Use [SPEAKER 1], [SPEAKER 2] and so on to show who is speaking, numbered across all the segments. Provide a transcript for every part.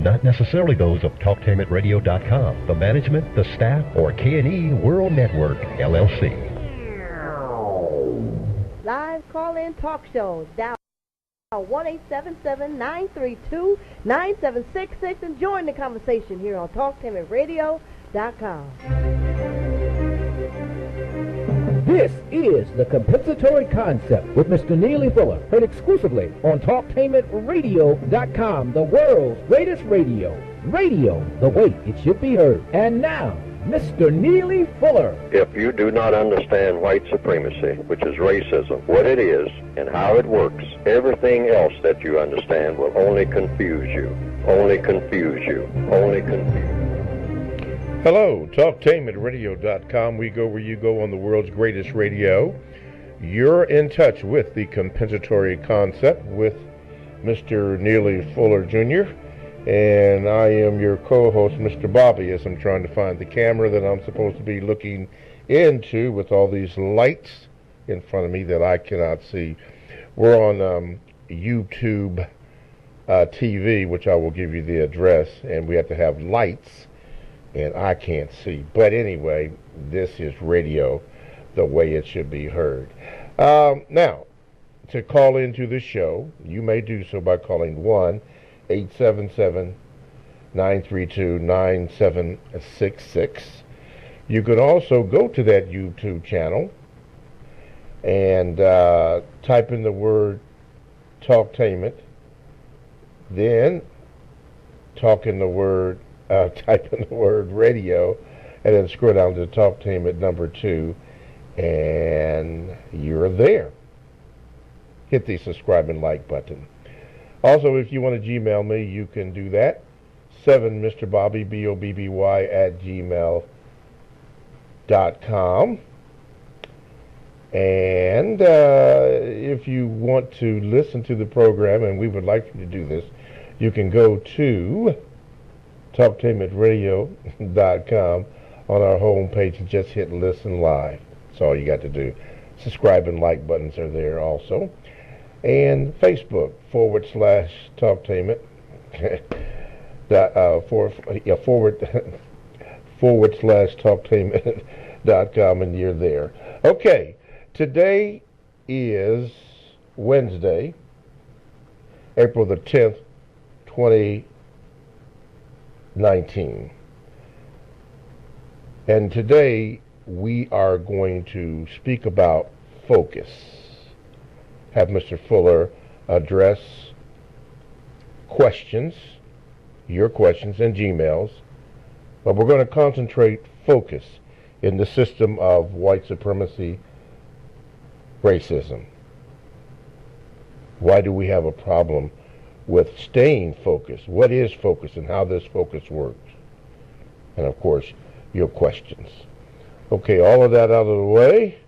[SPEAKER 1] Not necessarily those of TalkTainmentRadio.com, the management, the staff, or K&E World Network, LLC.
[SPEAKER 2] Live call-in talk shows. Dial 1-877-932-9766 and join the conversation here on TalkTainmentRadio.com.
[SPEAKER 3] This is The Compensatory Concept with Mr. Neely Fuller, heard exclusively on TalkTainmentRadio.com, the world's greatest radio. Radio, the way it should be heard. And now, Mr. Neely Fuller.
[SPEAKER 4] If you do not understand white supremacy, which is racism, what it is and how it works, everything else that you understand will only confuse you, only confuse you, only confuse you.
[SPEAKER 5] Hello, TalkTainmentRadio.com. We go where you go on the world's greatest radio. You're in touch with the compensatory concept with Mr. Neely Fuller Jr., and I am your co-host, Mr. Bobby, as I'm trying to find the camera that I'm supposed to be looking into with all these lights in front of me that I cannot see. We're on YouTube TV, which I will give you the address, and we have to have lights, and I can't see. But anyway, this is radio, the way it should be heard. Now, to call into the show, you may do so by calling 1-877-932-9766. You can also go to that YouTube channel and type in the word Talktainment, then type in the word radio, and then scroll down to Talktainment number 2, and you're there. Hit the subscribe and like button. Also, if you want to Gmail me, you can do that. 7MrBobby, BOBBY, @gmail.com. And if you want to listen to the program, and we would like you to do this, you can go to TalkTainmentRadio.com on our home page and just hit listen live. That's all you got to do. Subscribe and like buttons are there also. And Facebook /Talktainment /Talktainment.com, and you're there. Okay, today is Wednesday, April the 10th, 2019. And today we are going to speak about focus. Have Mr. Fuller address questions, your questions and Gmails, but we're going to concentrate focus in the system of white supremacy, racism. Why do we have a problem with staying focused? What is focus and how this focus works? And of course, your questions. Okay, all of that out of the way.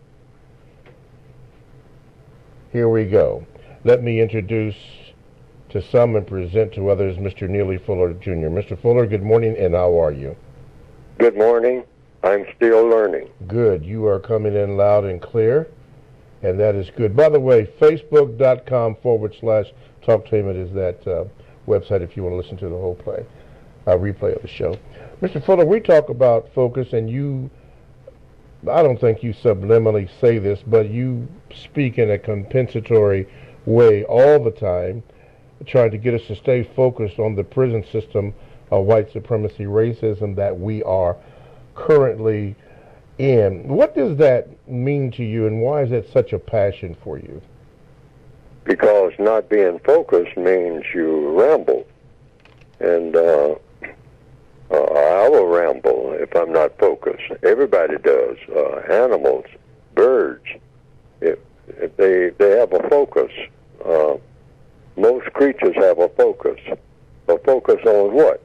[SPEAKER 5] Here we go. Let me introduce to some and present to others Mr. Neely Fuller Jr. Mr. Fuller, good morning, and how are you?
[SPEAKER 4] Good morning. I'm still learning.
[SPEAKER 5] Good. You are coming in loud and clear, and that is good. By the way, Facebook.com /Talktainment is that website if you want to listen to the whole replay of the show. Mr. Fuller, we talk about focus, and you, I don't think you subliminally say this, but you speak in a compensatory way all the time, trying to get us to stay focused on the prison system of white supremacy, racism that we are currently in. What does that mean to you, and why is that such a passion for you?
[SPEAKER 4] Because not being focused means you ramble. And I will ramble if I'm not focused. Everybody does. Animals, birds, if they have a focus. Most creatures have a focus. A focus on what?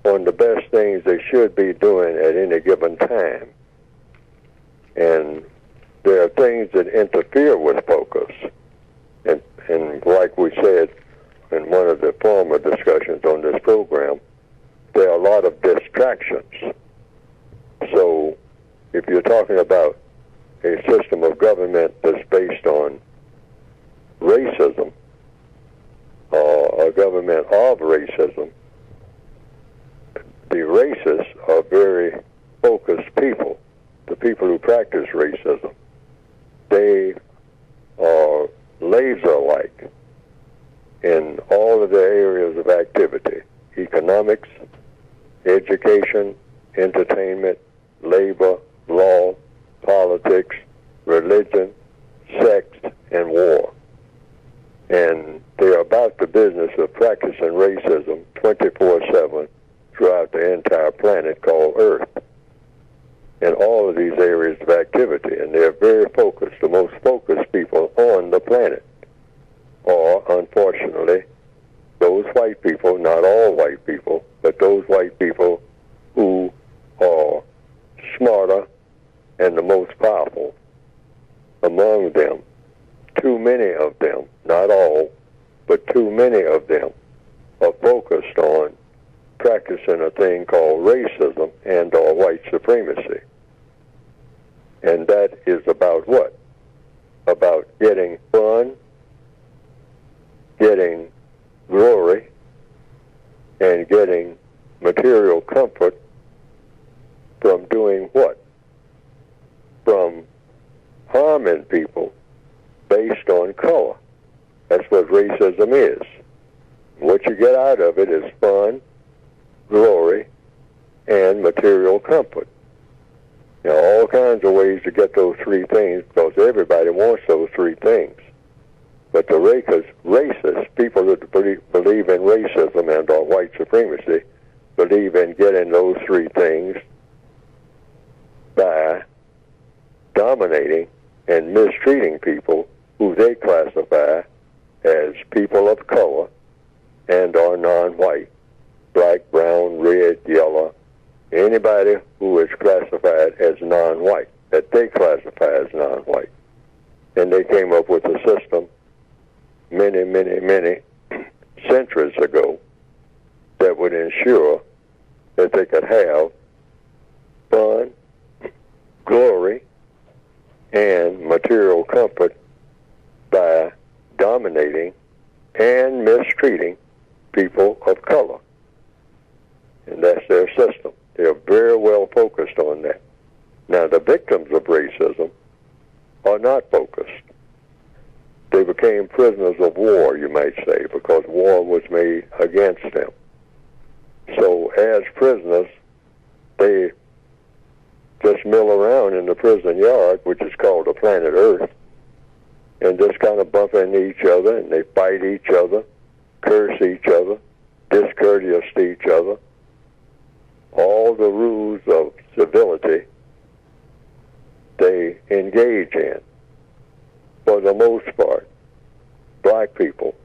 [SPEAKER 4] On the best things they should be doing at any given time. And there are things that interfere with focus. And like we said in one of the former discussions on this program, there are a lot of distractions. So if you're talking about a system of government that's based on racism, or a government of racism, racists are very focused people, the people who practice racism. They are laser-like in all of the areas of activity: economics, education, entertainment, labor, law, politics, religion, sex, and war. And they're about the business of practicing racism 24/7 throughout the entire planet called Earth, in all of these areas of activity. And they're very focused, the most focused people on the planet. Or, unfortunately, those white people, not all white people, but those white people who are smarter and the most powerful among them. Too many of them, not all, but too many of them are focused on practicing a thing called racism and or white supremacy. And that is about what? About getting fun, getting glory, and getting material comfort from doing what? From harming people based on color. That's what racism is. What you get out of it is fun, glory, and material comfort. There are all kinds of ways to get those three things, because everybody wants those three things. But the racist people that believe in racism and or white supremacy believe in getting those three things by dominating and mistreating people who they classify as people of color and are non-white, black, brown, red, yellow, anybody who is classified as non-white, that they classify as non-white. And they came up with a system many, many, many centuries ago that would ensure that they could have fun, glory, and material comfort by dominating and mistreating people of color. And that's their system. They're very well focused on that. Now, the victims of racism are not focused. They became prisoners of war, you might say, because war was made against them. So as prisoners, they just mill around in the prison yard, which is called the planet Earth, and just kind of bump into each other, and they fight each other, curse each other, discourteous to each other. All the rules of civility they engage in. For the most part, black people,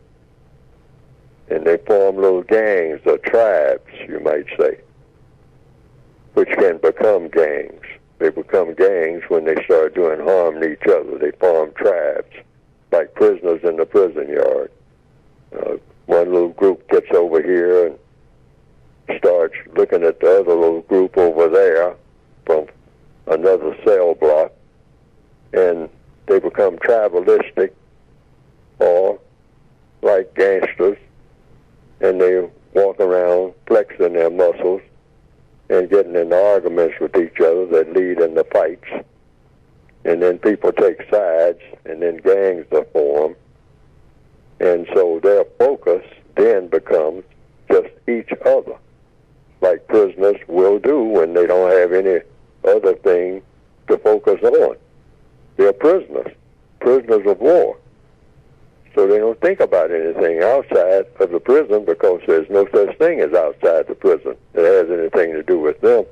[SPEAKER 4] and they form little gangs or tribes, you might say, which can become gangs. They become gangs when they start doing harm to each other. They form tribes, like prisoners in the prison yard. One little group gets over here and starts looking at the other little group over there from another cell block, and they become tribalistic or like gangsters, and they walk around flexing their muscles and getting into arguments with each other that lead into fights. And then people take sides, and then gangs are formed. And so their focus then becomes just each other, like prisoners will do when they don't have any other thing to focus on. They're prisoners, prisoners of war. So they don't think about anything outside of the prison, because there's no such thing as outside the prison that has anything to do with them.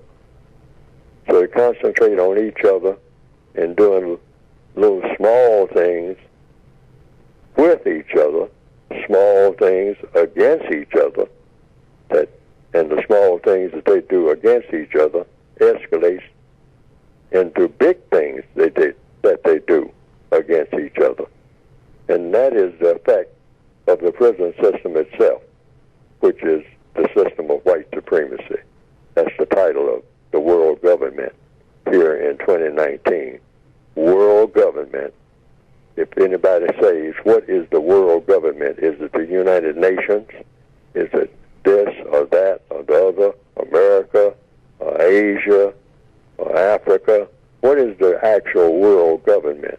[SPEAKER 4] So they concentrate on each other and doing little small things with each other, small things against each other, and the small things that they do against each other escalates into big things that they do against each other. And that is the effect of the prison system itself, which is the system of white supremacy. That's the title of the world government here in 2019. World government. If anybody says, what is the world government? Is it the United Nations? Is it this or that or the other? America, Asia or Africa. What is the actual world government?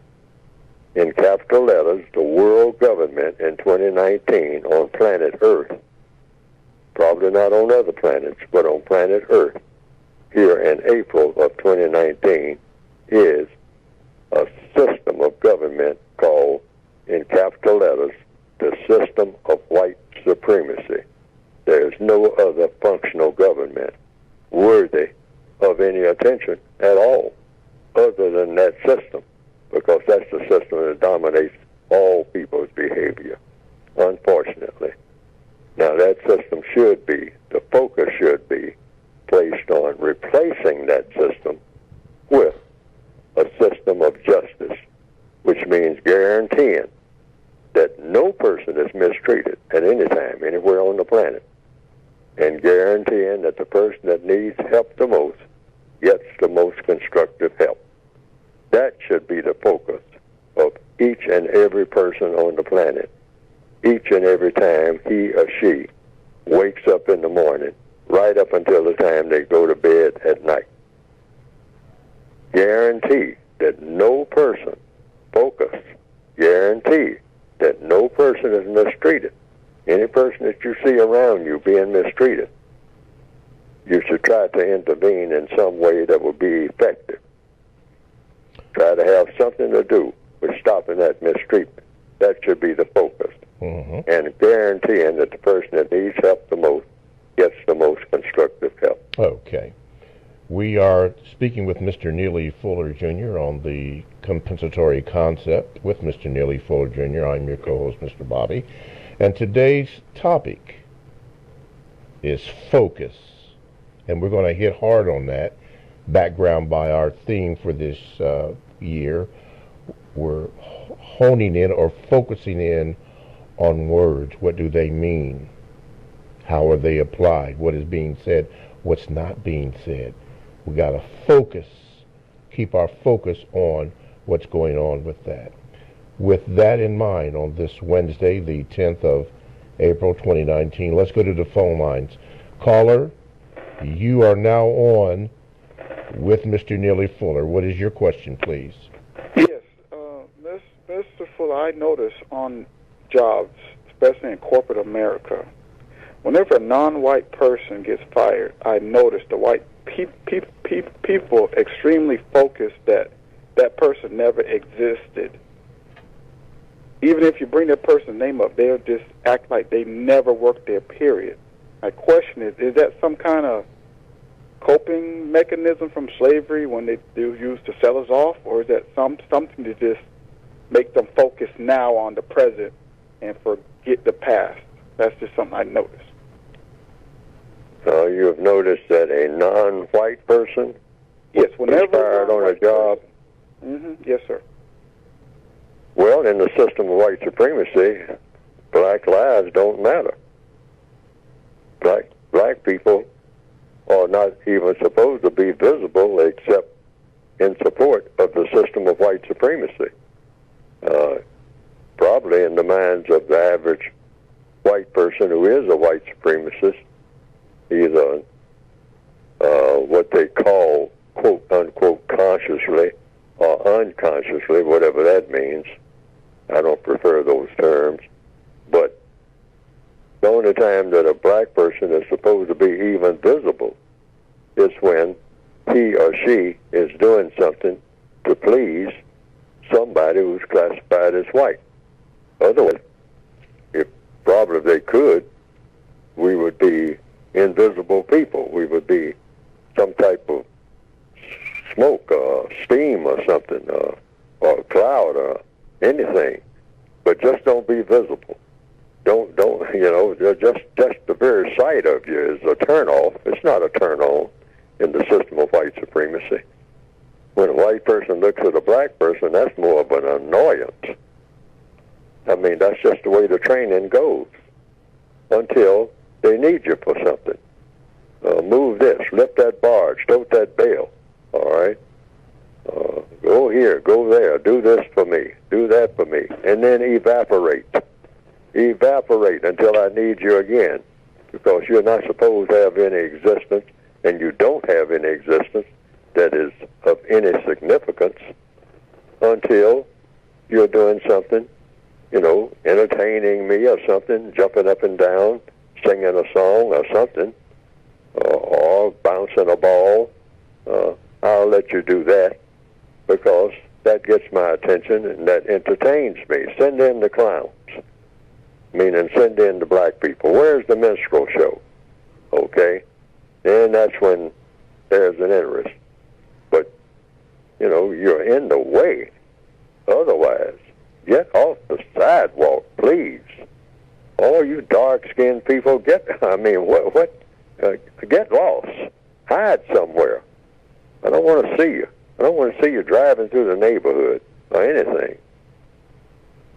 [SPEAKER 4] In capital letters, the world government in 2019 on planet Earth, probably not on other planets, but on planet Earth, here in April of 2019, is a system of government called, in capital letters, the system of white supremacy. There is no other functional government worthy of any attention at all other than that system, because that's the system that dominates all people's behavior, unfortunately. Now, that system should be, the focus should be placed on replacing that system with a system of justice, which means guaranteeing that no person is mistreated at any time, anywhere on the planet, and guaranteeing that the person that needs help the most gets the most constructive help. That should be the focus of each and every person on the planet, each and every time he or she wakes up in the morning, right up until the time they go to bed at night. Guarantee that no person, focus, guarantee that no person is mistreated. Any person that you see around you being mistreated, you should try to intervene in some way that will be effective. Try to have something to do with stopping that mistreatment. That should be the focus.
[SPEAKER 5] Mm-hmm.
[SPEAKER 4] And guaranteeing that the person that needs help the most gets the most constructive help.
[SPEAKER 5] Okay. We are speaking with Mr. Neely Fuller Jr. on the compensatory concept with Mr. Neely Fuller Jr. I'm your co-host, Mr. Bobby. And today's topic is focus. And we're going to hit hard on that. Background by our theme for this year. We're honing in or focusing in on words. What do they mean? How are they applied? What is being said? What's not being said? We got to focus, keep our focus on what's going on with that. With that in mind, on this Wednesday, the 10th of April, 2019, let's go to the phone lines. Caller, you are now on with Mr. Neely Fuller. What is your question, please?
[SPEAKER 6] Yes, Mr. Fuller, I notice on jobs, especially in corporate America, whenever a non-white person gets fired, I notice the white people extremely focused that that person never existed. Even if you bring that person's name up, they'll just act like they never worked there, period. My question is that some kind of coping mechanism from slavery when they do use to sell us off, or is that something to just make them focus now on the present and forget the past? That's just something I noticed.
[SPEAKER 4] You have noticed that a non-white person
[SPEAKER 6] Yes, whenever
[SPEAKER 4] is fired on a job?
[SPEAKER 6] Yes, sir.
[SPEAKER 4] Well, in the system of white supremacy, black lives don't matter. Black people are not even supposed to be visible except in support of the system of white supremacy. Probably in the minds of the average white person who is a white supremacist, he's what they call, quote, unquote, consciously or unconsciously, whatever that means. I don't prefer those terms. But the only time that a black person is supposed to be even visible is when he or she is doing something to please somebody who's classified as white. Otherwise, if they could, we would be invisible people. We would be some type of smoke or steam or something, or cloud or anything. But just don't be visible. Don't just the very sight of you is a turn-off. It's not a turn-on in the system of white supremacy. When a white person looks at a black person, that's more of an annoyance. I mean, that's just the way the training goes until they need you for something. Move this, lift that barge, tote that bale, all right? Go here, go there, do this for me, do that for me, and then evaporate. Evaporate until I need you again, because you're not supposed to have any existence and you don't have any existence that is of any significance until you're doing something, entertaining me or something, jumping up and down, singing a song or something, or bouncing a ball. I'll let you do that because that gets my attention and that entertains me. Send in the clowns, meaning send in the black people. Where's the minstrel show? Okay? And that's when there's an interest. But, you're in the way. Otherwise, get off the sidewalk, please. All you dark-skinned people, get lost. Hide somewhere. I don't want to see you. I don't want to see you driving through the neighborhood or anything.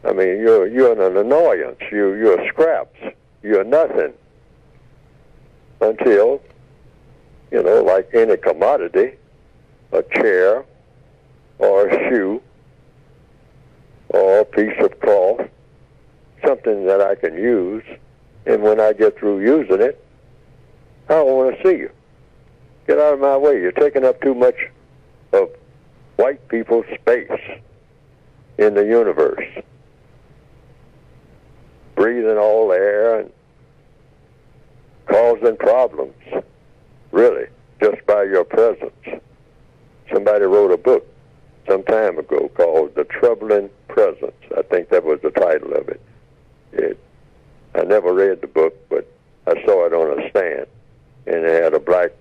[SPEAKER 4] I mean, you're an annoyance. You're scraps. You're nothing. Until, like any commodity, a chair or a shoe or a piece of cloth, something that I can use, and when I get through using it, I don't want to see you. Get out of my way. You're taking up too much of white people's space in the universe. Breathing all the air and causing problems, really, just by your presence. Somebody wrote a book some time ago called The Troubling Presence. I think that was the title of it. I never read the book, but I saw it on a stand, and it had a black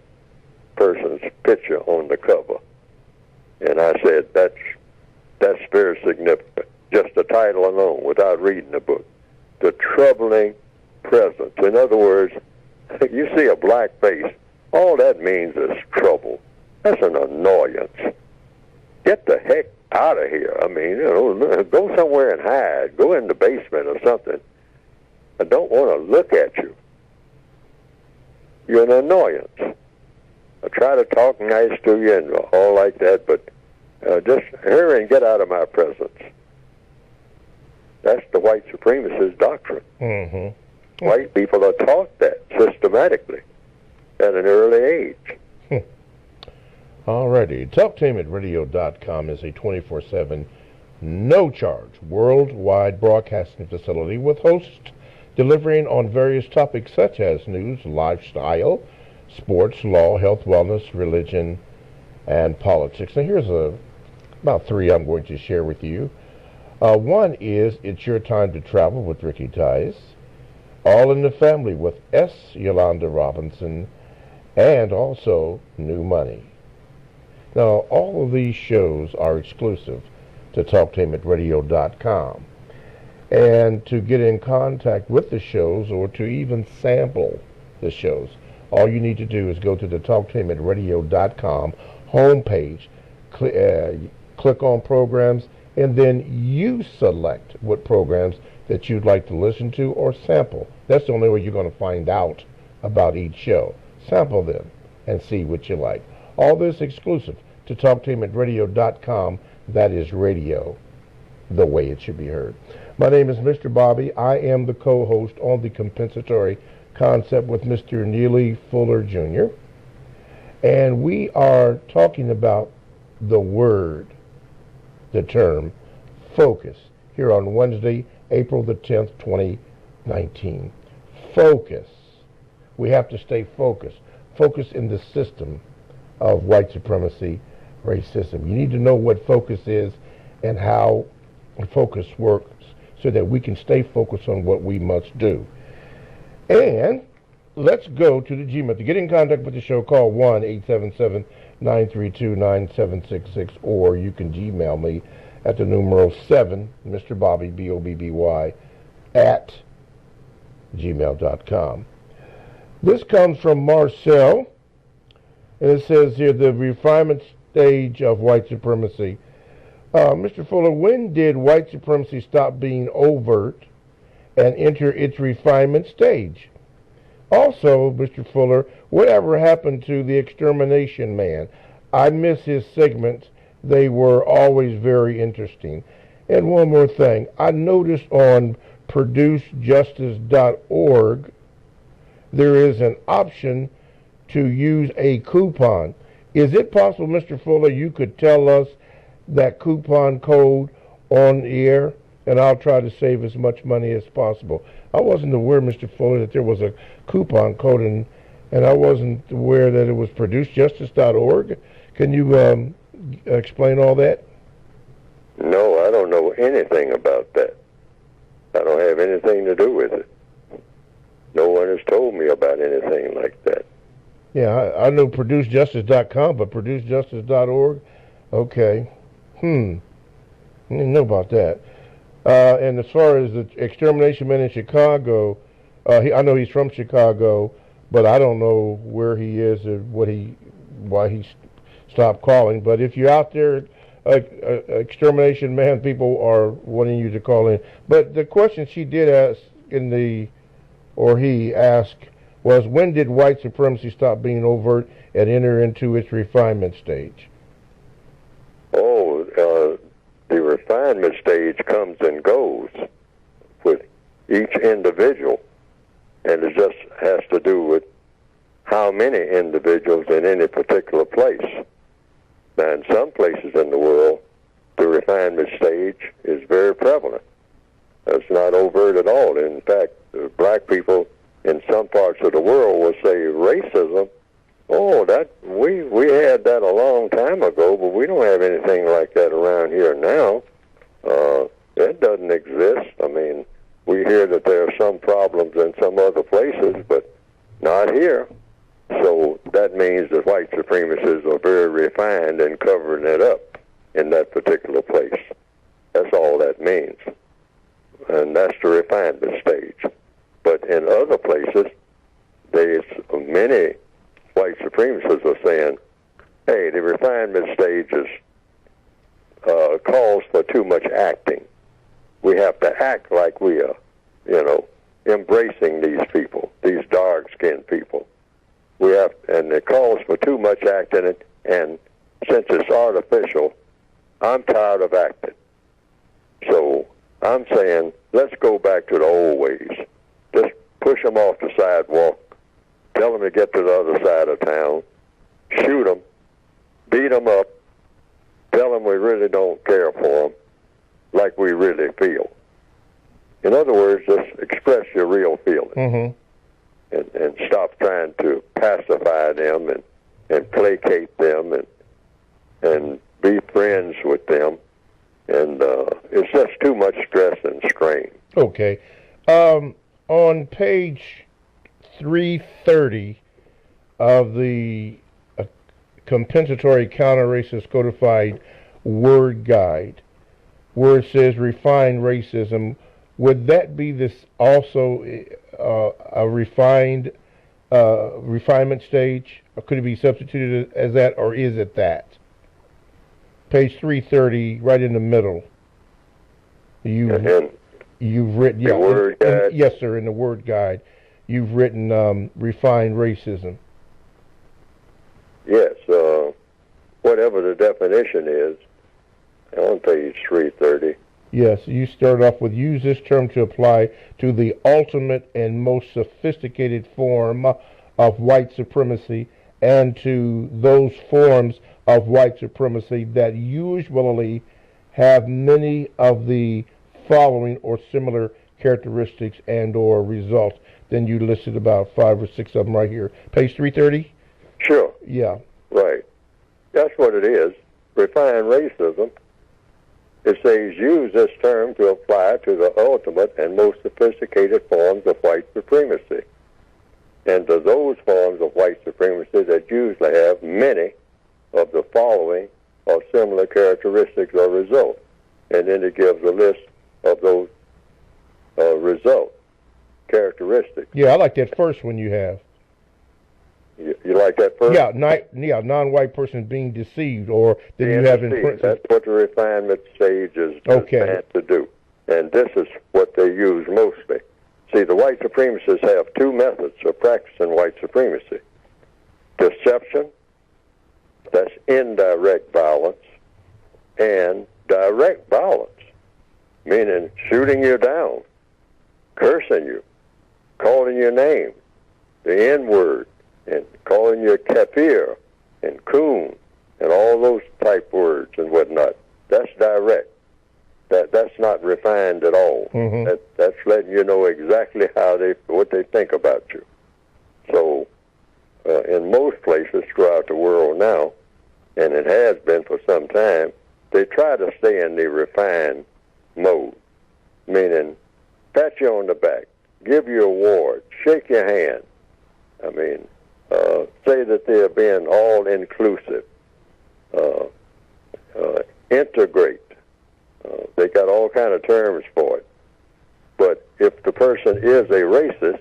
[SPEAKER 4] person's picture on the cover. And I said, that's very significant. Just the title alone, without reading the book. The Troubling Presence. In other words, you see a black face, all that means is trouble. That's an annoyance. Get the heck out of here. I mean, go somewhere and hide. Go in the basement or something. I don't want to look at you. You're an annoyance. I try to talk nice to you and all like that, but just hurry and get out of my presence. That's the white supremacist doctrine. Mm-hmm. White people are taught that systematically at an early age.
[SPEAKER 5] Alrighty. TalkTameItRadio.com is a 24/7, no-charge, worldwide broadcasting facility with hosts delivering on various topics such as news, lifestyle, sports, law, health, wellness, religion, and politics. Now here's about three I'm going to share with you. One is It's Your Time to Travel with Ricky Tice, All in the Family with S. Yolanda Robinson, and also New Money. Now, all of these shows are exclusive to TalkTameItRadio.com. And to get in contact with the shows or to even sample the shows, all you need to do is go to the TalkTameItRadio.com homepage, click on programs, and then you select what programs that you'd like to listen to or sample. That's the only way you're going to find out about each show. Sample them and see what you like. All this exclusive to TalkTameItRadio.com. That is radio, the way it should be heard. My name is Mr. Bobby. I am the co-host on the Compensatory Concept with Mr. Neely Fuller Jr. And we are talking about the word, the term, focus, here on Wednesday, April the 10th, 2019. Focus. We have to stay focused. Focus in the system of white supremacy, racism. You need to know what focus is and how focus works so that we can stay focused on what we must do. And let's go to the Gmail. To get in contact with the show, call 1-877-932-9766, or you can Gmail me at the numeral 7, Mr. Bobby, B-O-B-B-Y, at gmail.com. This comes from Marcel, and it says here, the refinement stage of white supremacy. Mr. Fuller, when did white supremacy stop being overt and enter its refinement stage? Also, Mr. Fuller, whatever happened to the extermination man? I miss his segments. They were always very interesting. And one more thing. I noticed on ProduceJustice.org there is an option to use a coupon. Is it possible, Mr. Fuller, you could tell us that coupon code on the air, and I'll try to save as much money as possible? I wasn't aware, Mr. Fuller, that there was a coupon code, and I wasn't aware that it was producejustice.org. Can you explain all that?
[SPEAKER 4] No, I don't know anything about that. I don't have anything to do with it. No one has told me about anything like that.
[SPEAKER 5] Yeah, I know producejustice.com, but producejustice.org? Okay. I didn't know about that. And as far as the extermination man in Chicago, I know he's from Chicago, but I don't know where he is or why he stopped calling. But if you're out there, extermination man, people are wanting you to call in. But the question she did ask he asked, was when did white supremacy stop being overt and enter into its refinement stage?
[SPEAKER 4] The refinement stage comes and goes with each individual, and it just has to do with how many individuals in any particular place. Now, in some places in the world, the refinement stage is very prevalent. It's not overt at all. In fact, black people in some parts of the world will say racism. Oh, that we had that a long time ago, but we don't have anything like that around here now. It doesn't exist. I mean, we hear that there are some problems in some other places, but not here. So that means that white supremacists are very refined in covering it up in that particular place. That's all that means. And that's the refinement stage. But in other places, there's many white supremacists are saying, hey, the refinement stage calls for too much acting. We have to act like we are, embracing these people, these dark-skinned people. And it calls for too much acting, and since it's artificial, I'm tired of acting. So I'm saying, let's go back to the old ways. Just push them off the sidewalk, tell them to get to the other side of town, shoot them, beat them up, tell them we really don't care for them like we really feel. In other words, just express your real feelings. And stop trying to pacify them and placate them and be friends with them. And it's just too much stress and strain.
[SPEAKER 5] Okay. On page 330 of the Compensatory Counter-Racist Codified Word Guide, where it says refined racism, would that be this also a refinement stage? Or could it be substituted as that, or is it that? Page 330, right in the middle. You've written
[SPEAKER 4] the word guide?
[SPEAKER 5] Yes, sir. In the word guide, you've written refined racism.
[SPEAKER 4] Yes, whatever the definition is, on page 330.
[SPEAKER 5] Yes, you start off with, use this term to apply to the ultimate and most sophisticated form of white supremacy and to those forms of white supremacy that usually have many of the following or similar characteristics and or results. Then you listed about 5 or 6 of them right here. Page 330?
[SPEAKER 4] Sure.
[SPEAKER 5] Yeah.
[SPEAKER 4] Right. That's what it is. Refined racism. It says use this term to apply to the ultimate and most sophisticated forms of white supremacy and to those forms of white supremacy that usually have many of the following or similar characteristics or results. And then it gives a list of those result characteristics.
[SPEAKER 5] Yeah, I like that first one you have.
[SPEAKER 4] You like that first?
[SPEAKER 5] Yeah, non-white person being deceived, or then you have in print.
[SPEAKER 4] That's what the refinement stage is meant to do. And this is what they use mostly. See, the white supremacists have 2 methods of practicing white supremacy. Deception, that's indirect violence, and direct violence, meaning shooting you down, cursing you, calling your name, the N-word, and calling you a kafir and coon and all those type words and whatnot. That's direct. That's not refined at all.
[SPEAKER 5] Mm-hmm.
[SPEAKER 4] That's letting you know exactly what they think about you. So in most places throughout the world now, and it has been for some time, they try to stay in the refined mode, meaning pat you on the back, give you an award, shake your hand. I mean, say that they're being all-inclusive, integrate. They got all kind of terms for it. But if the person is a racist,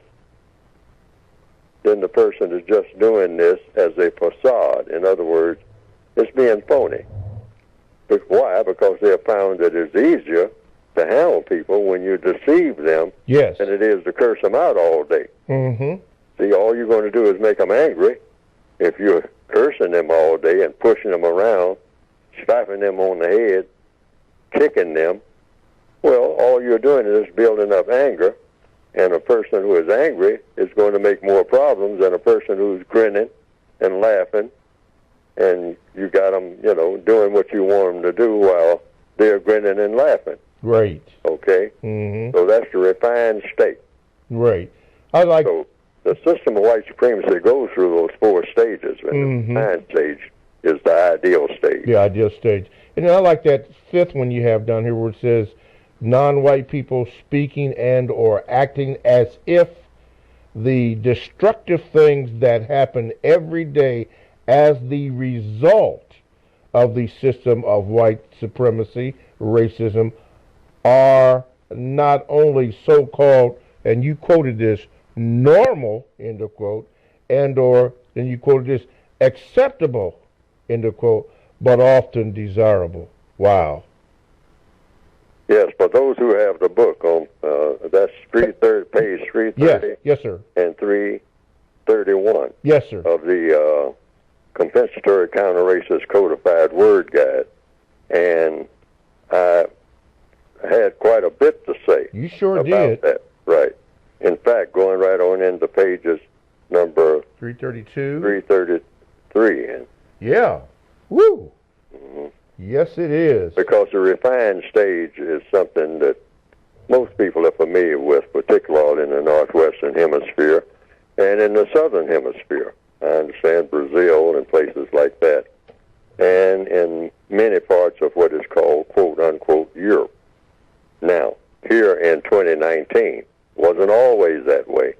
[SPEAKER 4] then the person is just doing this as a facade. In other words, it's being phony. But why? Because they have found that it's easier to handle people when you deceive them than it is to curse them out all day.
[SPEAKER 5] Mm-hmm.
[SPEAKER 4] See, all you're going to do is make them angry if you're cursing them all day and pushing them around, slapping them on the head, kicking them. Well, all you're doing is building up anger, and a person who is angry is going to make more problems than a person who's grinning and laughing, and you got them, doing what you want them to do while they're grinning and laughing.
[SPEAKER 5] Right.
[SPEAKER 4] Okay?
[SPEAKER 5] Mm-hmm.
[SPEAKER 4] So that's the refined state.
[SPEAKER 5] Right.
[SPEAKER 4] So the system of white supremacy goes through those 4 stages, and the refined stage is the ideal stage.
[SPEAKER 5] The ideal stage. And I like that 5th one you have down here where it says non-white people speaking and or acting as if the destructive things that happen every day as the result of the system of white supremacy, racism, are not only so-called, and you quoted this, normal, end of quote, and or, then you quoted this, acceptable, end of quote, but often desirable. Wow.
[SPEAKER 4] Yes, for those who have the book on, that's page 330.
[SPEAKER 5] Yes, sir.
[SPEAKER 4] And 331.
[SPEAKER 5] Yes, sir.
[SPEAKER 4] Of the Compensatory Counter-Racist Codified Word Guide. And I had quite a bit to say.
[SPEAKER 5] You sure
[SPEAKER 4] about
[SPEAKER 5] did.
[SPEAKER 4] That. Right. In fact, going right on into pages number
[SPEAKER 5] 332.
[SPEAKER 4] 333. And
[SPEAKER 5] yeah. Woo.
[SPEAKER 4] Mm-hmm.
[SPEAKER 5] Yes, it is.
[SPEAKER 4] Because the refined stage is something that most people are familiar with, particularly in the northwestern hemisphere and in the southern hemisphere. I understand Brazil and places like that, and in many parts of what is called, quote-unquote, Europe. Now, here in 2019, wasn't always that way,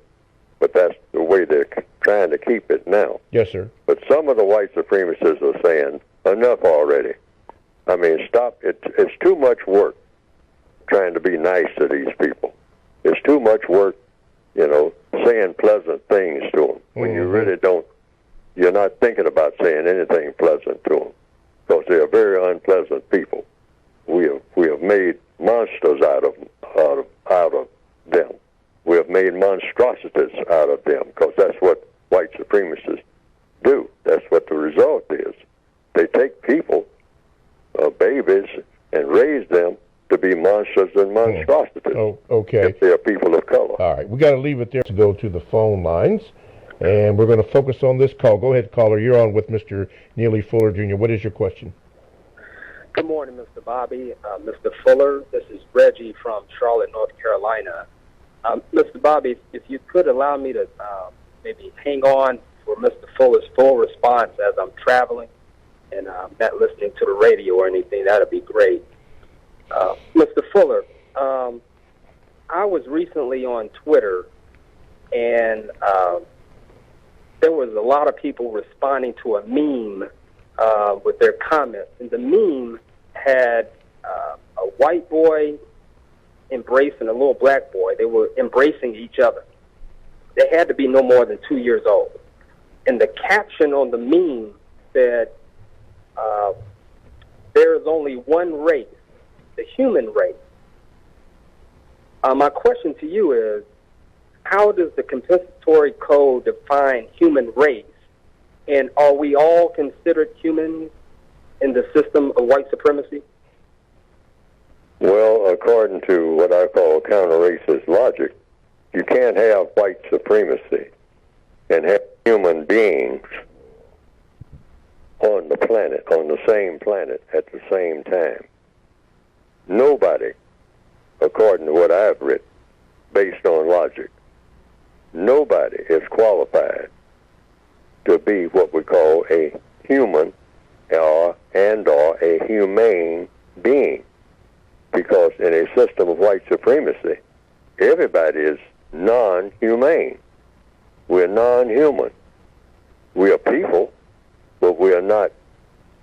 [SPEAKER 4] but that's the way they're trying to keep it now.
[SPEAKER 5] Yes, sir.
[SPEAKER 4] But some of the white supremacists are saying, enough already. I mean, stop. It's too much work trying to be nice to these people. It's too much work, saying pleasant things to them when you really don't, you're not thinking about saying anything pleasant to them because they are very unpleasant people. We have made monsters out of them. We have made monstrosities out of them because that's what white supremacists do. That's what the result is. They take people, babies, and raise them to be monsters and monstrosities.
[SPEAKER 5] Oh, okay.
[SPEAKER 4] If they are people of color.
[SPEAKER 5] All right, we got to leave it there to go to the phone lines, and we're going to focus on this call. Go ahead, caller. You're on with Mr. Neely Fuller, Jr. What is your question?
[SPEAKER 7] Good morning, Mr. Bobby, Mr. Fuller. This is Reggie from Charlotte, North Carolina. Mr. Bobby, if you could allow me to maybe hang on for Mr. Fuller's full response as I'm traveling and not listening to the radio or anything, that would be great. Mr. Fuller, I was recently on Twitter, and there was a lot of people responding to a meme with their comments. And the meme had a white boy embracing a little black boy. They were embracing each other. They had to be no more than 2 years old. And the caption on the meme said, there is only one race, the human race. My question to you is, how does the compensatory code define human race? And are we all considered humans in the system of white supremacy?
[SPEAKER 4] Well, according to what I call counter-racist logic, you can't have white supremacy and have human beings on the planet, on the same planet at the same time. Nobody, according to what I've written, based on logic, nobody is qualified to be what we call a human or a humane being. Because in a system of white supremacy, everybody is non-humane. We're non-human. We are people, but we are not,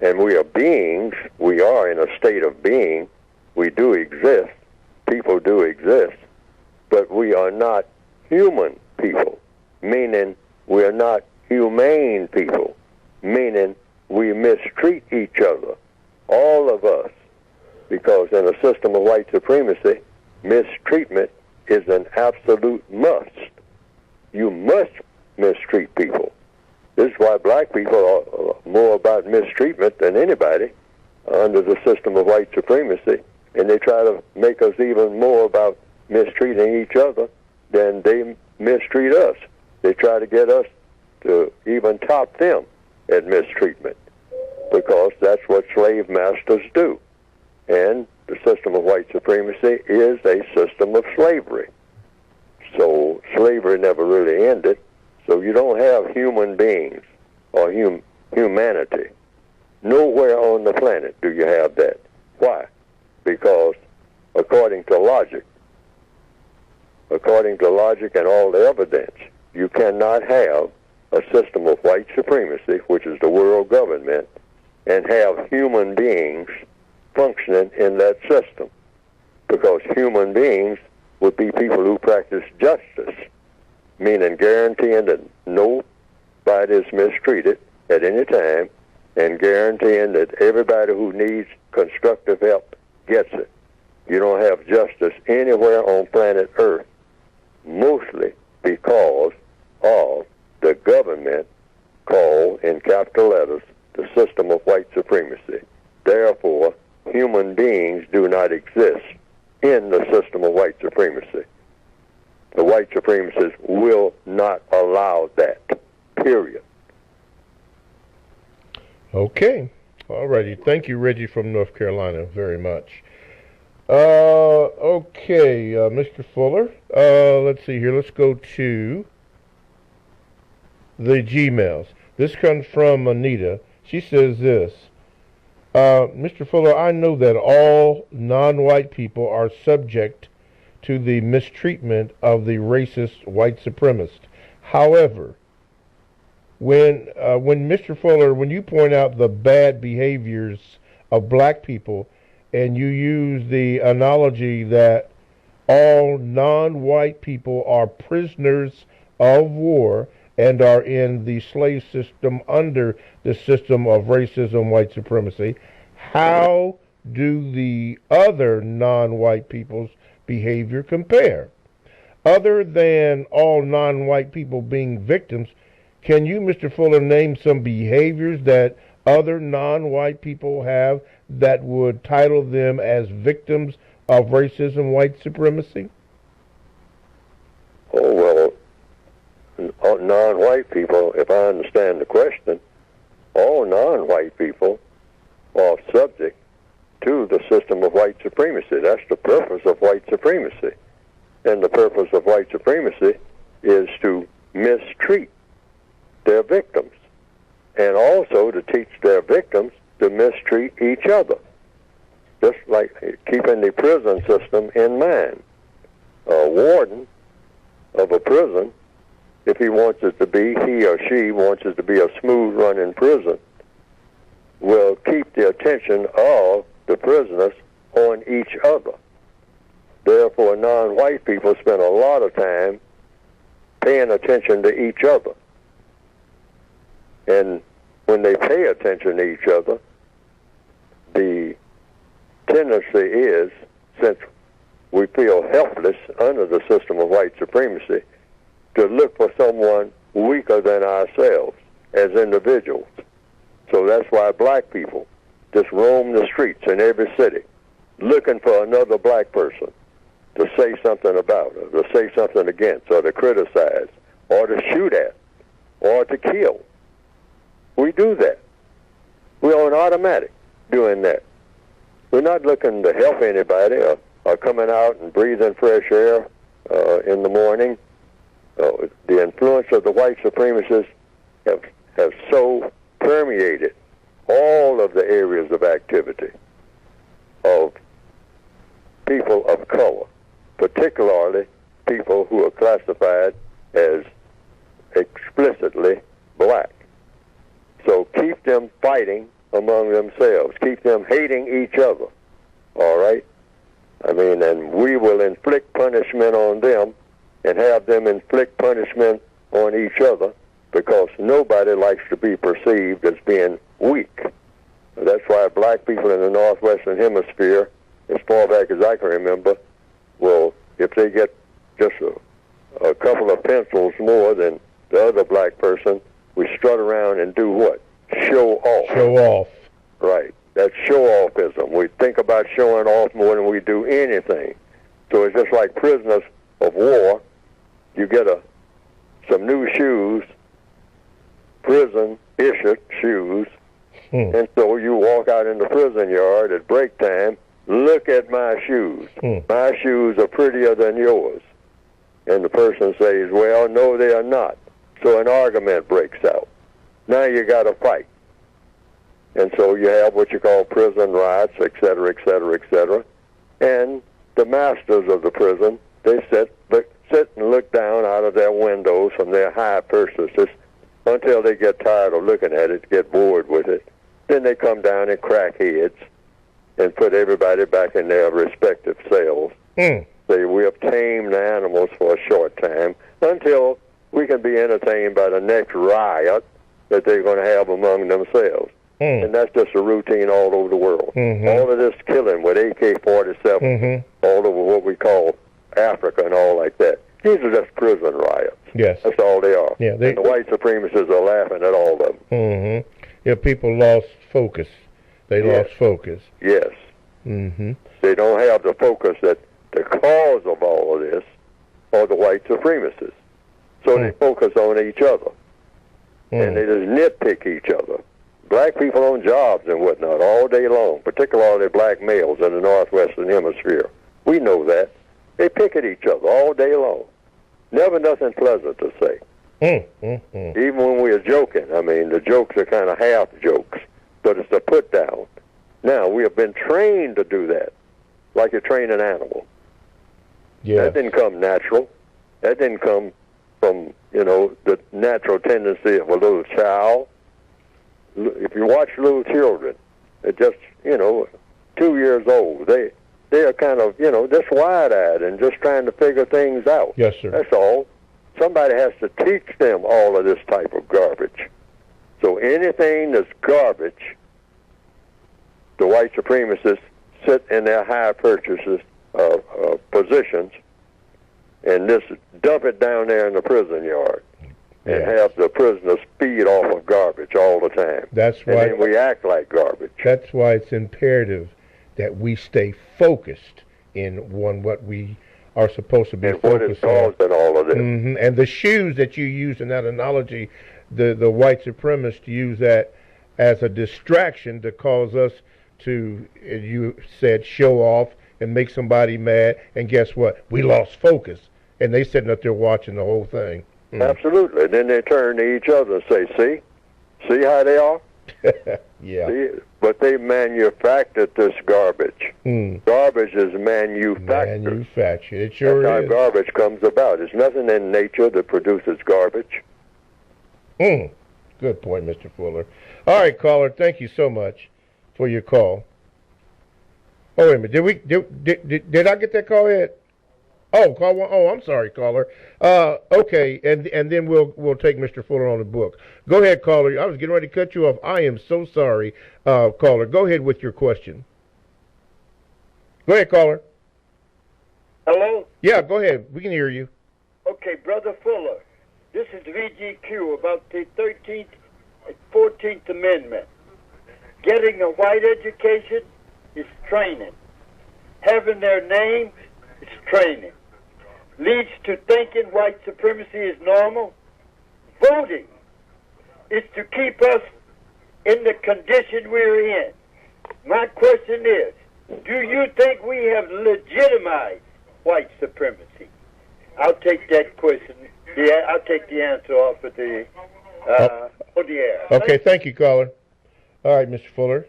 [SPEAKER 4] and we are beings. We are in a state of being. We do exist. People do exist. But we are not human people, meaning we are not humane people, meaning we mistreat each other, all of us, because in a system of white supremacy, mistreatment is an absolute must. You must mistreat people. This is why black people are more about mistreatment than anybody under the system of white supremacy, and they try to make us even more about mistreating each other than they mistreat us. They try to get us to even top them at mistreatment, because that's what slave masters do. And the system of white supremacy is a system of slavery. So slavery never really ended. So you don't have human beings or humanity. Nowhere on the planet do you have that. Why? Because according to logic and all the evidence, you cannot have a system of white supremacy, which is the world government, and have human beings functioning in that system. Because human beings would be people who practice justice, meaning guaranteeing that nobody is mistreated at any time, and guaranteeing that everybody who needs constructive help gets it. You don't have justice anywhere on planet Earth, mostly because of the government called, in capital letters, the system of white supremacy. Therefore, human beings do not exist in the system of white supremacy. The white supremacists will not allow that, period.
[SPEAKER 5] Okay. All righty. Thank you, Reggie from North Carolina, very much. Okay, Mr. Fuller. Let's see here. Let's go to the Gmails. This comes from Anita. She says this. Mr. Fuller, I know that all non-white people are subject to the mistreatment of the racist white supremacist. However, when Mr. Fuller, when you point out the bad behaviors of black people, and you use the analogy that all non-white people are prisoners of war and are in the slave system under the system of racism, white supremacy, how do the other non-white people's behavior compare? Other than all non-white people being victims, can you, Mr. Fuller, name some behaviors that other non-white people have that would title them as victims of racism, white supremacy?
[SPEAKER 4] Oh, well, non-white people, if I understand the question, all non-white people are subject to the system of white supremacy. That's the purpose of white supremacy. And the purpose of white supremacy is to mistreat their victims, and also to teach their victims to mistreat each other. Just like keeping the prison system in mind. A warden of a prison, if he wants it to be, he or she wants it to be a smooth running prison, will keep the attention of the prisoners on each other. Therefore, non-white people spend a lot of time paying attention to each other. And when they pay attention to each other, the tendency is, since we feel helpless under the system of white supremacy, to look for someone weaker than ourselves as individuals. So that's why black people just roam the streets in every city looking for another black person to say something about, or to say something against, or to criticize, or to shoot at. or to kill. We do that. We're on automatic doing that. We're not looking to help anybody or coming out and breathing fresh air in the morning. The influence of the white supremacists have so permeated all of the areas of activity of people of color, particularly people who are classified as explicitly black. So keep them fighting among themselves. Keep them hating each other. All right? I mean, and we will inflict punishment on them and have them inflict punishment on each other, because nobody likes to be perceived as being weak. That's why black people in the Northwestern Hemisphere, as far back as I can remember, will, if they get just a couple of pencils more than the other black person, we strut around and do what? Show off.
[SPEAKER 5] Show off.
[SPEAKER 4] Right. That's show-offism. We think about showing off more than we do anything. So it's just like prisoners of war. You get some new shoes, prison-issued shoes, and so you walk out in the prison yard at break time, look at my shoes. My shoes are prettier than yours. And the person says, well, no, they are not. So an argument breaks out. Now you got to fight. And so you have what you call prison riots, et cetera, et cetera, et cetera. And the masters of the prison, they sit and look down out of their windows from their high perches until they get tired of looking at it, get bored with it. Then they come down and crack heads and put everybody back in their respective cells. Say, we have tamed the animals for a short time until we can be entertained by the next riot that they're going to have among themselves. And that's just a routine all over the world. All of this killing with AK-47 all over what we call Africa and all like that. These are just prison riots.
[SPEAKER 5] Yes.
[SPEAKER 4] That's all they are.
[SPEAKER 5] Yeah,
[SPEAKER 4] and the white supremacists are laughing at all of them.
[SPEAKER 5] Yeah, people lost focus. They lost focus.
[SPEAKER 4] Yes. They don't have the focus that the cause of all of this are the white supremacists. So they focus on each other. And they just nitpick each other. Black people on jobs and whatnot all day long, particularly black males in the Northwestern Hemisphere. We know that. They pick at each other all day long. Never nothing pleasant to say. Even when we are joking, I mean, the jokes are kind of half jokes, but it's a put down. Now, we have been trained to do that, like you train an animal. That didn't come natural. That didn't come from, the natural tendency of a little child. If you watch little children, they're just, 2 years old. They are kind of, just wide-eyed and just trying to figure things out.
[SPEAKER 5] Yes, sir.
[SPEAKER 4] That's all. Somebody has to teach them all of this type of garbage. So anything that's garbage, the white supremacists sit in their high purchases positions and just dump it down there in the prison yard. And have the prisoners feed off of garbage all the time.
[SPEAKER 5] That's why.
[SPEAKER 4] And then we act like garbage.
[SPEAKER 5] That's why it's imperative that we stay focused on what we are supposed to be
[SPEAKER 4] and
[SPEAKER 5] focused on.
[SPEAKER 4] What is causing all of this.
[SPEAKER 5] And the shoes that you use in that analogy, the white supremacists use that as a distraction to cause us to, you said, show off and make somebody mad. And guess what? We lost focus. And they sitting up there watching the whole thing.
[SPEAKER 4] Absolutely. Then they turn to each other and say, see how they are? See? But they manufactured this garbage. Garbage is manufactured.
[SPEAKER 5] Manufactured. It sure
[SPEAKER 4] That's
[SPEAKER 5] is.
[SPEAKER 4] how garbage comes about. There's nothing in nature that produces garbage.
[SPEAKER 5] Good point, Mr. Fuller. All right, caller, thank you so much for your call. Oh, wait a minute. Did I get that call yet? Oh, call one. Oh, I'm sorry, caller. Okay, and then we'll take Mr. Fuller on the book. Go ahead, caller. I was getting ready to cut you off. I am so sorry, caller. Go ahead with your question. Go ahead, caller.
[SPEAKER 8] Hello?
[SPEAKER 5] Yeah, go ahead. We can hear you.
[SPEAKER 8] Okay, Brother Fuller. This is VGQ about the 13th and 14th Amendment. Getting a white education is training. Having their name is training. Leads to thinking white supremacy is normal. Voting is to keep us in the condition we're in. My question is, do you think we have legitimized white supremacy? I'll take that question. Yeah, I'll take the answer off of the on the air.
[SPEAKER 5] Okay, thank you, caller. All right, Mr. Fuller.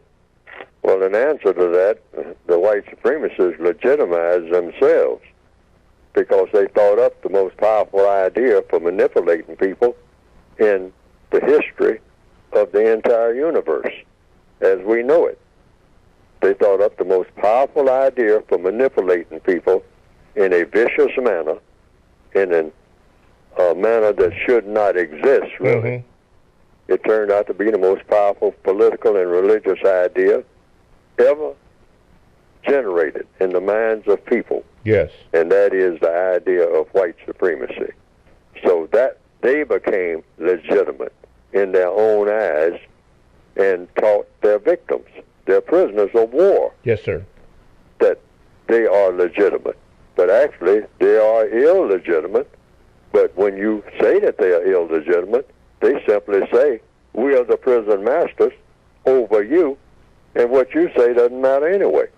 [SPEAKER 4] Well, in answer to that, the white supremacists legitimized themselves because they thought up the most powerful idea for manipulating people in the history of the entire universe as we know it. They thought up the most powerful idea for manipulating people in a vicious manner, in a manner that should not exist, really. Mm-hmm. It turned out to be the most powerful political and religious idea ever generated in the minds of people.
[SPEAKER 5] Yes.
[SPEAKER 4] And that is the idea of white supremacy. So that they became legitimate in their own eyes and taught their victims, their prisoners of war.
[SPEAKER 5] Yes, sir.
[SPEAKER 4] That they are legitimate. But actually, they are illegitimate. But when you say that they are illegitimate, they simply say, we are the prison masters over you, and what you say doesn't matter anyway.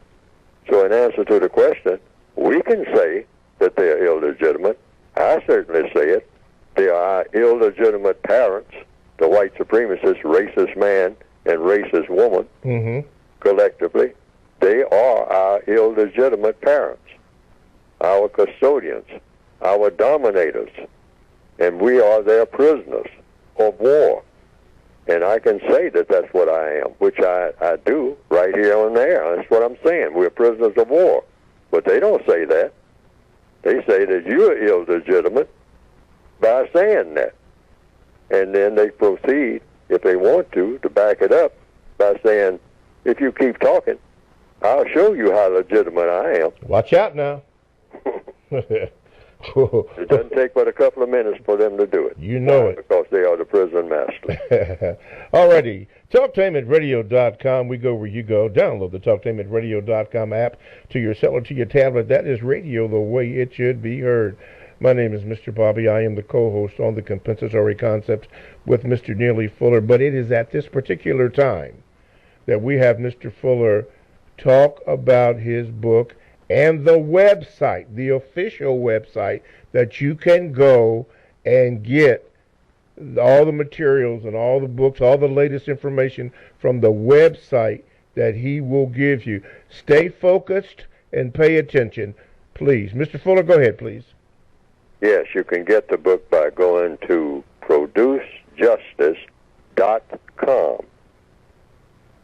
[SPEAKER 4] So in answer to the question, we can say that they are illegitimate. I certainly say it. They are our illegitimate parents, the white supremacist, racist man and racist woman, mm-hmm. collectively. They are our illegitimate parents, our custodians, our dominators, and we are their prisoners of war. And I can say that that's what I am, which I do right here on the air. That's what I'm saying. We're prisoners of war. But they don't say that. They say that you're illegitimate by saying that. And then they proceed, if they want to back it up by saying, if you keep talking, I'll show you how legitimate I am.
[SPEAKER 5] Watch out now.
[SPEAKER 4] It doesn't take but a couple of minutes for them to do it.
[SPEAKER 5] You know it.
[SPEAKER 4] Because they are the prison masters.
[SPEAKER 5] Alrighty. TalkTameAtRadio.com. We go where you go. Download the TalkTameAtRadio.com app to your cell or to your tablet. That is radio the way it should be heard. My name is Mr. Bobby. I am the co-host on the Compensatory Concept with Mr. Neely Fuller. But it is at this particular time that we have Mr. Fuller talk about his book and the website, the official website, that you can go and get all the materials and all the books, all the latest information from the website that he will give you. Stay focused and pay attention, please. Mr. Fuller, go ahead, please.
[SPEAKER 4] Yes, you can get the book by going to producejustice.com.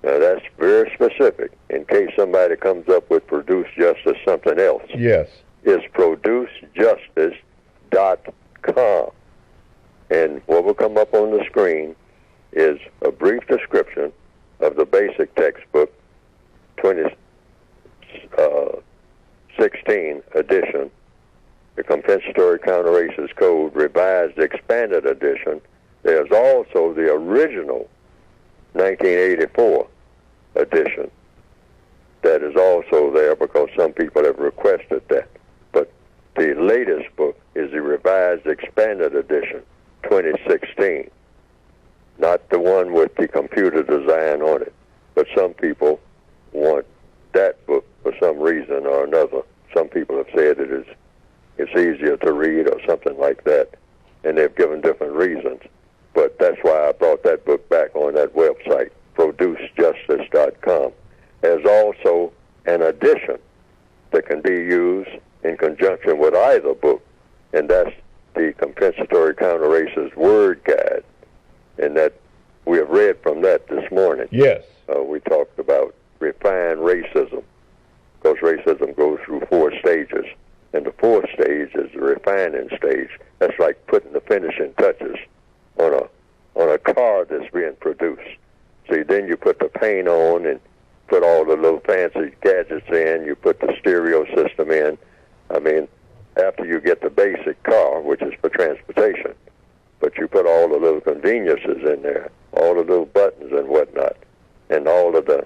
[SPEAKER 4] Now, that's very specific, in case somebody comes up with Produce Justice something else.
[SPEAKER 5] Yes.
[SPEAKER 4] It's producejustice.com. And what will come up on the screen is a brief description of the basic textbook, 2016 edition, the Compensatory Counter-Racist Code, Revised Expanded Edition. There's also the original 1984 edition that is also there because some people have requested that. But the latest book is the Revised Expanded Edition, 2016. Not the one with the computer design on it. But some people want that book for some reason or another. Some people have said it's easier to read or something like that, and they've given different reasons. But that's why I brought that book back on that website, producejustice.com. There's also an edition that can be used in conjunction with either book, and that's the Compensatory Counter-Racist Word Guide, and that we have read from that this morning.
[SPEAKER 5] Yes.
[SPEAKER 4] We talked about refined racism, because racism goes through 4 stages, and the 4th stage is the refining stage. That's like putting the finishing touches on a car that's being produced. See, then you put the paint on and put all the little fancy gadgets in. You put the stereo system in. I mean, after you get the basic car, which is for transportation, but you put all the little conveniences in there, all the little buttons and whatnot, and all of the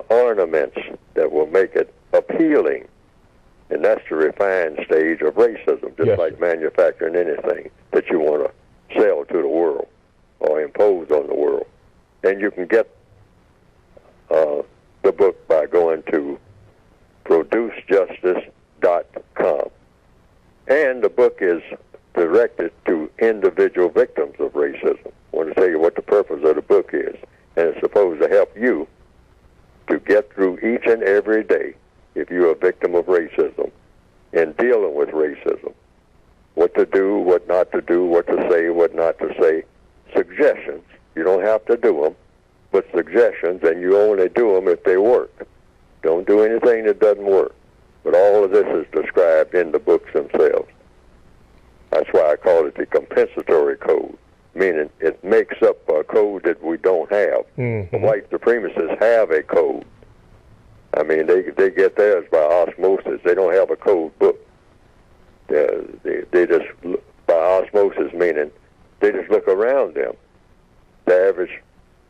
[SPEAKER 4] ornaments that will make it appealing. And that's the refined stage of racism, just like manufacturing anything that you want to sell to the world or impose on the world. And you can get the book by going to producejustice.com. And the book is directed to individual victims of racism. I want to tell you what the purpose of the book is. And it's supposed to help you to get through each and every day, if you're a victim of racism, in dealing with racism. What to do, what not to do, what to say, what not to say. Suggestions. You don't have to do them, but suggestions, and you only do them if they work. Don't do anything that doesn't work. But all of this is described in the books themselves. That's why I call it the compensatory code, meaning it makes up a code that we don't have. The white supremacists have a code. I mean, they get theirs by osmosis. They don't have a code book. They just, by osmosis, meaning they just look around them. The average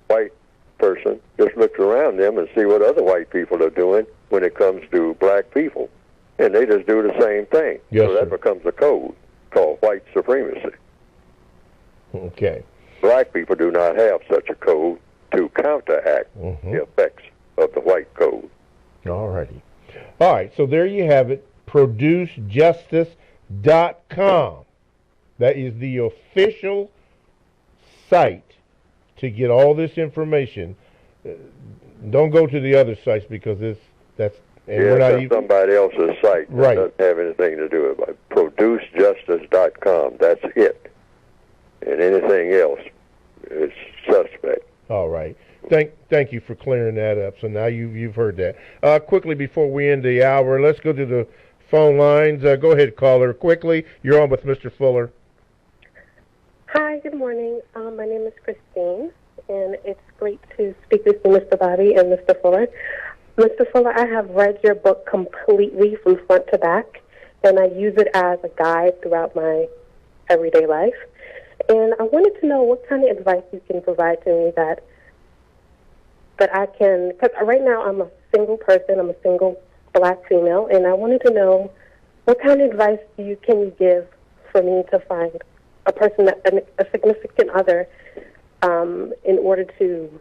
[SPEAKER 4] white person just looks around them and see what other white people are doing when it comes to black people. And they just do the same thing.
[SPEAKER 5] Yes,
[SPEAKER 4] so that
[SPEAKER 5] sir.
[SPEAKER 4] becomes a code called white supremacy.
[SPEAKER 5] Okay.
[SPEAKER 4] Black people do not have such a code to counteract the effects of the white code.
[SPEAKER 5] All righty. All right, so there you have it, producejustice.com. That is the official site to get all this information. Don't go to the other sites because that's we're not even
[SPEAKER 4] somebody else's site.
[SPEAKER 5] Right.
[SPEAKER 4] That doesn't have anything to do with it. Producejustice.com. That's it. And anything else is suspect.
[SPEAKER 5] All right. Thank you for clearing that up. So now you've heard that. Quickly before we end the hour, let's go to the phone lines. Go ahead, caller. Quickly, you're on with Mr. Fuller.
[SPEAKER 9] Hi, good morning. My name is Christine, and it's great to speak with you, Mr. Bobby and Mr. Fuller. Mr. Fuller, I have read your book completely from front to back, and I use it as a guide throughout my everyday life. And I wanted to know what kind of advice you can provide to me that I can, because right now I'm a single person, I'm a single black female, and I wanted to know what kind of advice can you give for me to find a person, a significant other, in order to,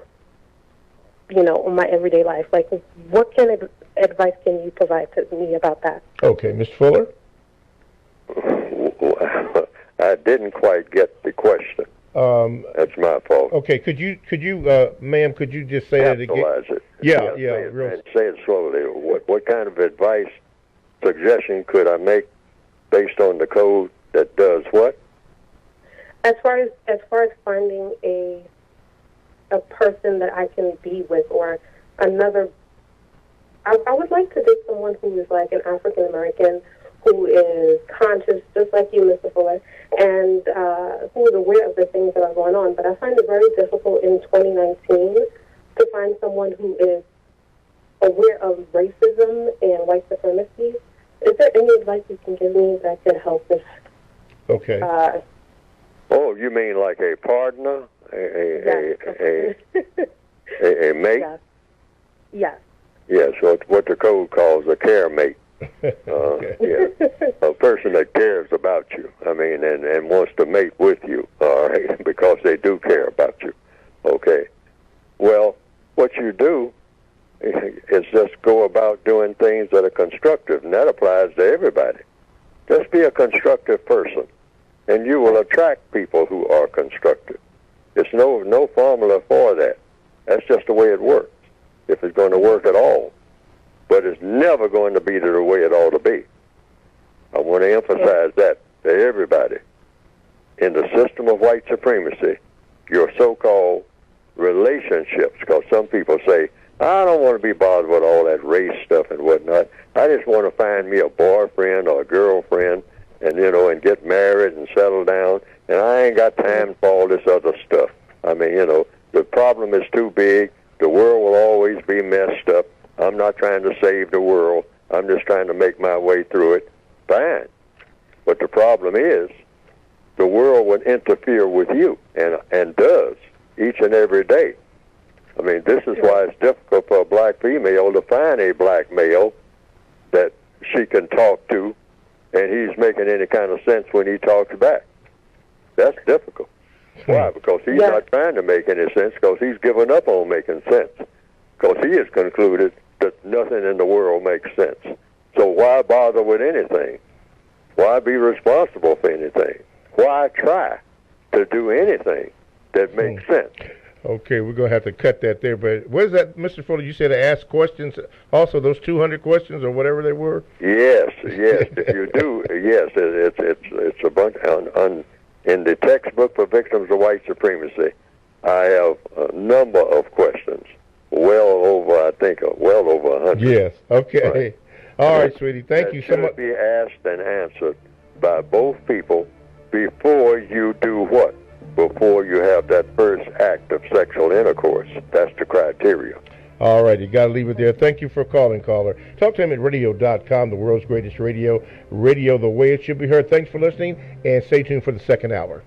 [SPEAKER 9] in my everyday life. Like, what kind of advice can you provide to me about that?
[SPEAKER 5] Okay, Mr. Fuller?
[SPEAKER 4] I didn't quite get the question. That's my fault.
[SPEAKER 5] Okay, could you, ma'am, could you just say that again?
[SPEAKER 4] Capitalize it.
[SPEAKER 5] Yeah.
[SPEAKER 4] Say it slowly. What kind of advice, suggestion could I make based on the code that does what?
[SPEAKER 9] As far as finding a person that I can be with, or another, I would like to date someone who is like an African American, who is conscious, just like you, Mr. Fuller, and who is aware of the things that are going on. But I find it very difficult in 2019 to find someone who is aware of racism and white supremacy. Is there any advice you can give me that could help this?
[SPEAKER 5] Okay.
[SPEAKER 4] Oh, you mean like a partner, a mate?
[SPEAKER 9] Yes. Yes.
[SPEAKER 4] Yes, what the code calls a care mate. Yeah, a person that cares about you. I mean, and wants to mate with you. All right, because they do care about you. Okay. Well, what you do is just go about doing things that are constructive, and that applies to everybody. Just be a constructive person, and you will attract people who are constructive. There's no formula for that. That's just the way it works, if it's going to work at all. But it's never going to be the way it ought to be. I want to emphasize that to everybody. In the system of white supremacy, your so-called relationships, because some people say, I don't want to be bothered with all that race stuff and whatnot. I just want to find me a boyfriend or a girlfriend and, and get married and settle down, and I ain't got time for all this other stuff. I mean, the problem is too big. The world will always be messed up. I'm not trying to save the world. I'm just trying to make my way through it. Fine. But the problem is the world would interfere with you, and does, each and every day. I mean, this is why it's difficult for a black female to find a black male that she can talk to, and he's making any kind of sense when he talks back. That's difficult. Why? Because he's not trying to make any sense, because he's given up on making sense. Because he has concluded that nothing in the world makes sense. So why bother with anything? Why be responsible for anything? Why try to do anything that makes sense?
[SPEAKER 5] Okay, we're going to have to cut that there. But what is that, Mr. Fuller? You said to ask questions, also those 200 questions or whatever they were?
[SPEAKER 4] Yes. If you do, yes, it's a bunch. In the textbook for victims of white supremacy, I have a number of questions. Well over 100.
[SPEAKER 5] Yes. Okay. Right. All right, sweetie. Thank you so much.
[SPEAKER 4] Should be asked and answered by both people before you do what? Before you have that first act of sexual intercourse. That's the criteria.
[SPEAKER 5] All right, you got to leave it there. Thank you for calling, caller. TalkTimeRadio.com, the world's greatest radio the way it should be heard. Thanks for listening, and stay tuned for the second hour.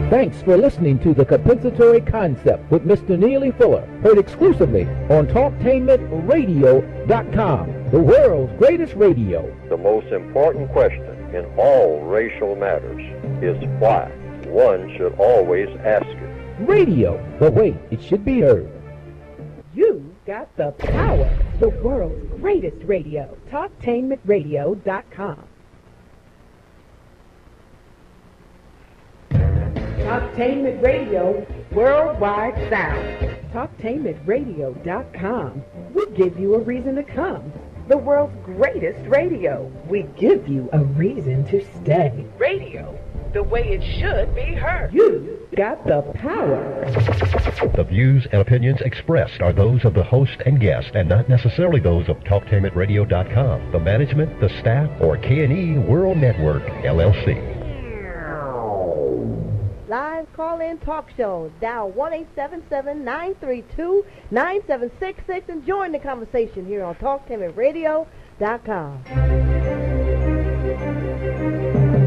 [SPEAKER 3] Thanks for listening to The Compensatory Concept with Mr. Neely Fuller, heard exclusively on TalkTainmentRadio.com, the world's greatest radio.
[SPEAKER 4] The most important question in all racial matters is why. One should always ask it.
[SPEAKER 3] Radio, the way it should be heard.
[SPEAKER 2] You got the power. The world's greatest radio. TalkTainmentRadio.com. Talktainment Radio, worldwide sound. Talktainmentradio.com. We give you a reason to come. The world's greatest radio. We give you a reason to stay. Radio, the way it should be heard. You got the power.
[SPEAKER 1] The views and opinions expressed are those of the host and guest, and not necessarily those of TalkTainmentRadio.com, the management, the staff, or K&E World Network, LLC.
[SPEAKER 2] Live call-in talk show. Dial 1-877-932-9766 and join the conversation here on TalkTimeRadio.com.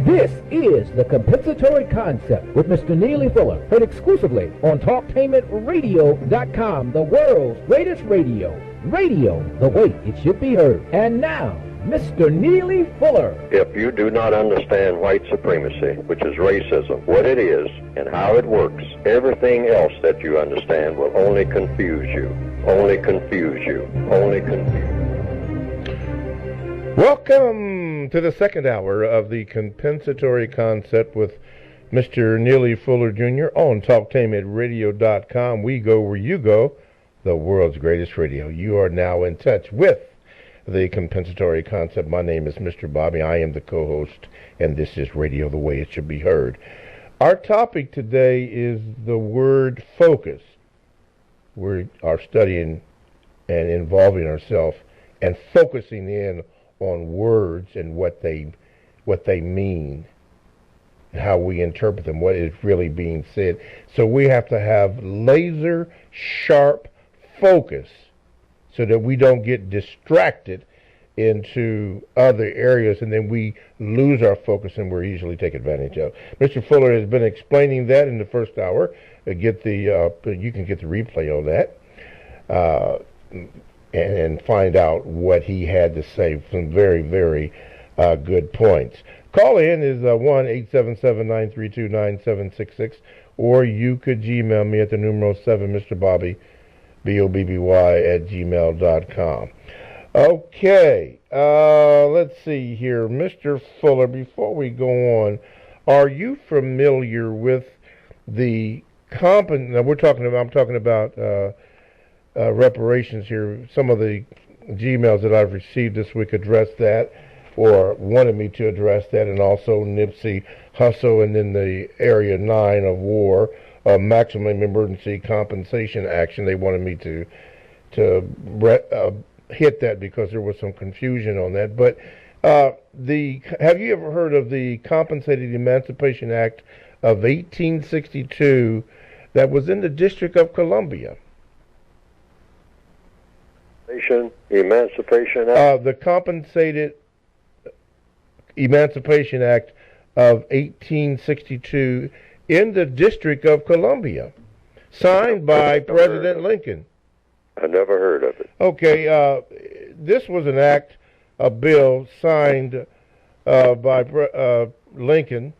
[SPEAKER 3] This is The Compensatory Concept with Mr. Neely Fuller, heard exclusively on TalkTainmentRadio.com, the world's greatest radio. Radio, the way it should be heard. And now, Mr. Neely Fuller.
[SPEAKER 4] If you do not understand white supremacy, which is racism, what it is and how it works, everything else that you understand will only confuse you. Only confuse you. Only confuse you.
[SPEAKER 5] Welcome to the second hour of the Compensatory Concept with Mr. Neely Fuller Jr. on TalkTainmentRadio.com. We go where you go, the world's greatest radio. You are now in touch with the Compensatory Concept. My name is Mr. Bobby. I am the co-host, and this is Radio the Way It Should Be Heard. Our topic today is the word focus. We are studying and involving ourselves and focusing in on words and what they mean, and how we interpret them, what is really being said. So we have to have laser sharp focus so that we don't get distracted into other areas, and then we lose our focus and we're easily taken advantage of. Mr. Fuller has been explaining that in the first hour. You can get the replay on that and find out what he had to say. Some very, very good points. Call in is 1-877-932-9766, or you could Gmail me at the numeral 7, Mr. Bobby, BOBBY @gmail.com. Okay, let's see here. Mr. Fuller, before we go on, are you familiar with the now I'm talking about reparations here. Some of the Gmails that I've received this week address that, or wanted me to address that, and also Nipsey Hussle, and then the Area 9 of war, maximum emergency compensation action. They wanted me to hit that because there was some confusion on that. But have you ever heard of the Compensated Emancipation Act of 1862 that was in the District of Columbia?
[SPEAKER 4] Emancipation Act?
[SPEAKER 5] The Compensated Emancipation Act of 1862 in the District of Columbia, signed by President Lincoln.
[SPEAKER 4] I never heard of it.
[SPEAKER 5] Okay, this was an act, a bill signed by Lincoln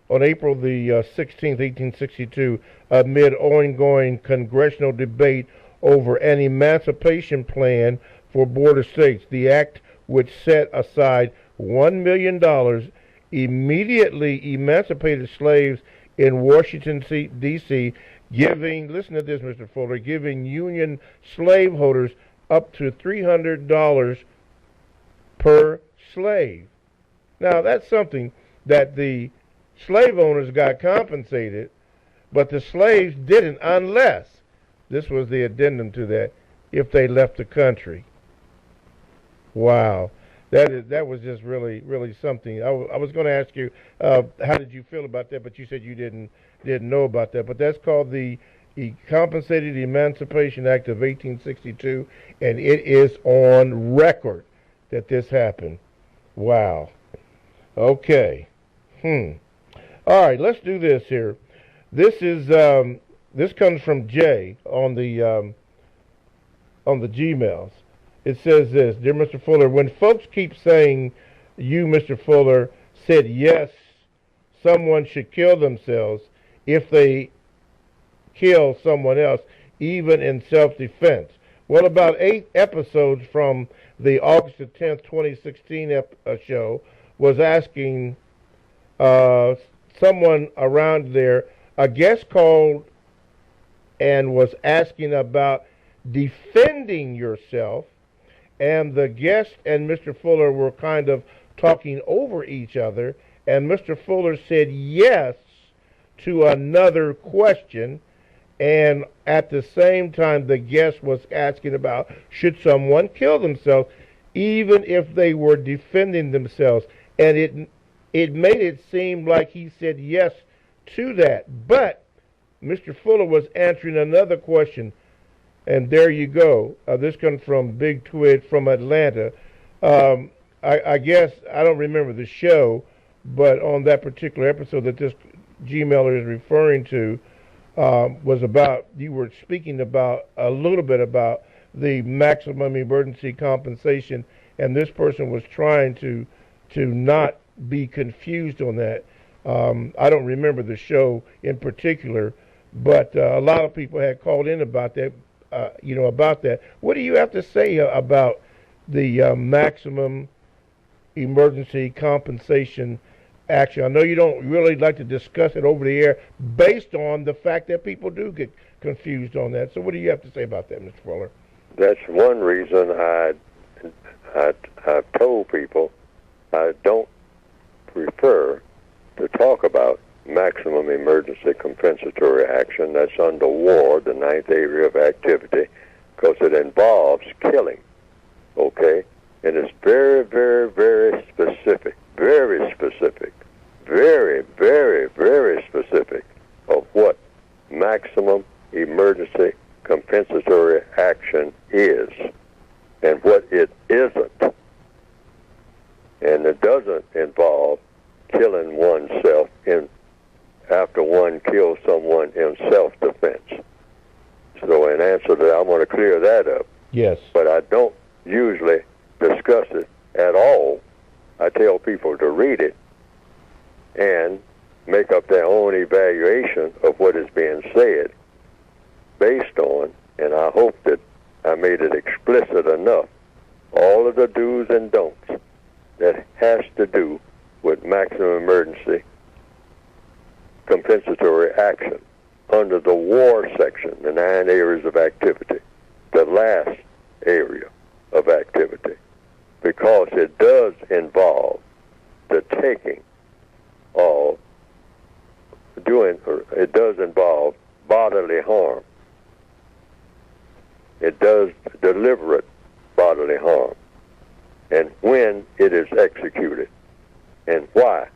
[SPEAKER 5] on April the 16th, 1862, amid ongoing congressional debate over an emancipation plan for border states. The act, which set aside $1 million, immediately emancipated slaves in Washington, D.C., giving, listen to this, Mr. Fuller, giving Union slaveholders up to $300 per slave. Now, that's something that the slave owners got compensated, but the slaves didn't, unless, this was the addendum to that, if they left the country. Wow. That was just really, really something. I was going to ask you, how did you feel about that, but you said you didn't know about that. But that's called the Compensated Emancipation Act of 1862, and it is on record that this happened. Wow. Okay. All right, let's do this here. This is this comes from Jay on the Gmails. It says this: Dear Mr. Fuller, when folks keep saying you, Mr. Fuller, said yes, someone should kill themselves if they kill someone else, even in self-defense. Well, about 8 episodes from the August 10th, 2016 show was asking someone around there, a guest called and was asking about defending yourself, and the guest and Mr. Fuller were kind of talking over each other, and Mr. Fuller said yes to another question, and at the same time the guest was asking about should someone kill themselves even if they were defending themselves, and it made it seem like he said yes to that. But Mr. Fuller was answering another question, and there you go. This comes from Big Twit from Atlanta. I guess, I don't remember the show, but on that particular episode that this Gmailer is referring to was about, you were speaking about a little bit about the maximum emergency compensation, and this person was trying to not be confused on that. I don't remember the show in particular, but a lot of people had called in about that. About that. What do you have to say about the maximum emergency compensation action? I know you don't really like to discuss it over the air based on the fact that people do get confused on that. So what do you have to say about that, Mr. Fuller?
[SPEAKER 4] That's one reason I've told people I don't prefer to talk about maximum emergency compensatory action. That's under war, the 9th area of activity, because it involves killing, okay? And it's very, very, very specific, very specific, very, very, very specific of what maximum emergency compensatory action is and what it isn't. And it doesn't involve killing oneself after one kills someone in self-defense. So in answer to that, I want to clear that up.
[SPEAKER 5] Yes.
[SPEAKER 4] But I don't usually discuss it at all. I tell people to read it and make up their own evaluation of what is being said based on, and I hope that I made it explicit enough, all of the do's and don'ts that has to do with maximum emergency compensatory action under the war section, the 9 areas of activity, the last area of activity, because it does involve the taking of it does involve bodily harm. It does deliberate bodily harm, and when it is executed, and why,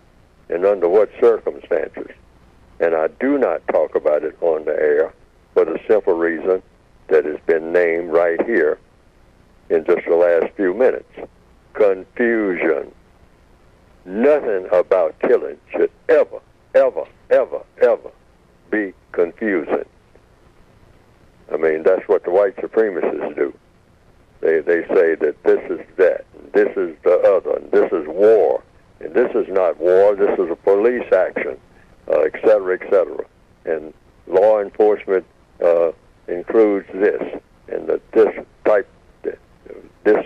[SPEAKER 4] and under what circumstances. And I do not talk about it on the air for the simple reason that it's been named right here in just the last few minutes. Confusion. Nothing about killing should ever, ever, ever, ever be confusing. I mean, that's what the white supremacists do. They say that this is that, and this is the other, and this is war, and this is not war, this is a police action, et cetera, et cetera. And law enforcement includes this, and that this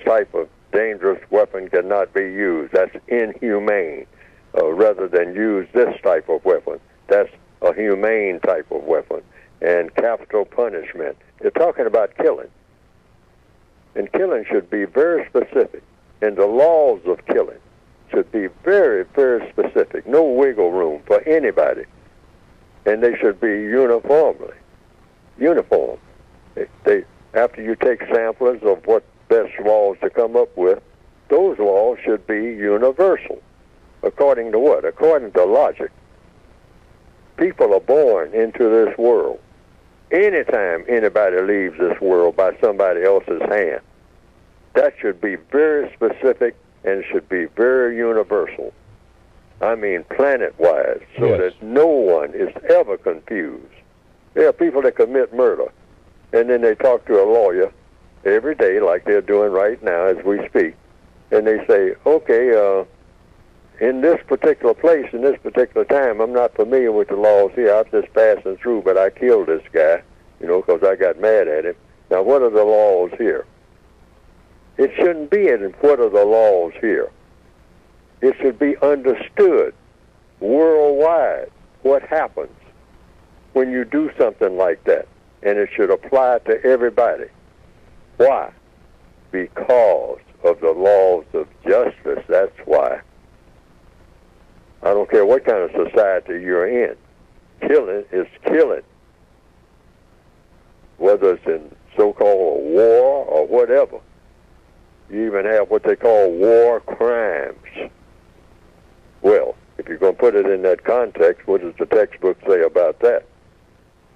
[SPEAKER 4] type of dangerous weapon cannot be used. That's inhumane. Rather than use this type of weapon, that's a humane type of weapon. And capital punishment. They're talking about killing. And killing should be very specific. And the laws of killing should be very, very specific. No wiggle room for anybody. And they should be uniform. After you take samples of what best laws to come up with, those laws should be universal. According to what? According to logic. People are born into this world. Anytime anybody leaves this world by somebody else's hand, that should be very specific and should be very universal. I mean planet-wise, so that no one is ever confused. There are people that commit murder, and then they talk to a lawyer every day like they're doing right now as we speak, and they say, okay, in this particular place, in this particular time, I'm not familiar with the laws here. I'm just passing through, but I killed this guy, because I got mad at him. Now, what are the laws here? It shouldn't be in what are the laws here. It should be understood worldwide what happens when you do something like that, and it should apply to everybody. Why? Because of the laws of justice, that's why. I don't care what kind of society you're in. Killing is killing. Whether it's in so-called a war or whatever. You even have what they call war crimes. Well, if you're going to put it in that context, what does the textbook say about that?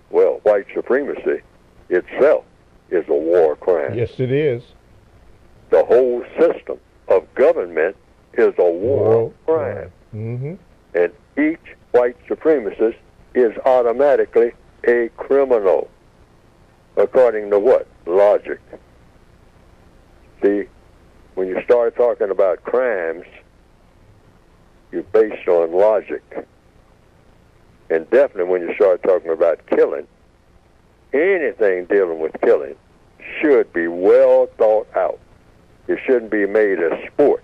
[SPEAKER 4] Well, white supremacy itself is a war crime.
[SPEAKER 5] Yes, it is.
[SPEAKER 4] The whole system of government is a war crime.
[SPEAKER 5] Mm-hmm.
[SPEAKER 4] And each white supremacist is automatically a criminal. According to what? Logic. See, when you start talking about crimes, you're based on logic. And definitely when you start talking about killing, anything dealing with killing should be well thought out. It shouldn't be made a sport,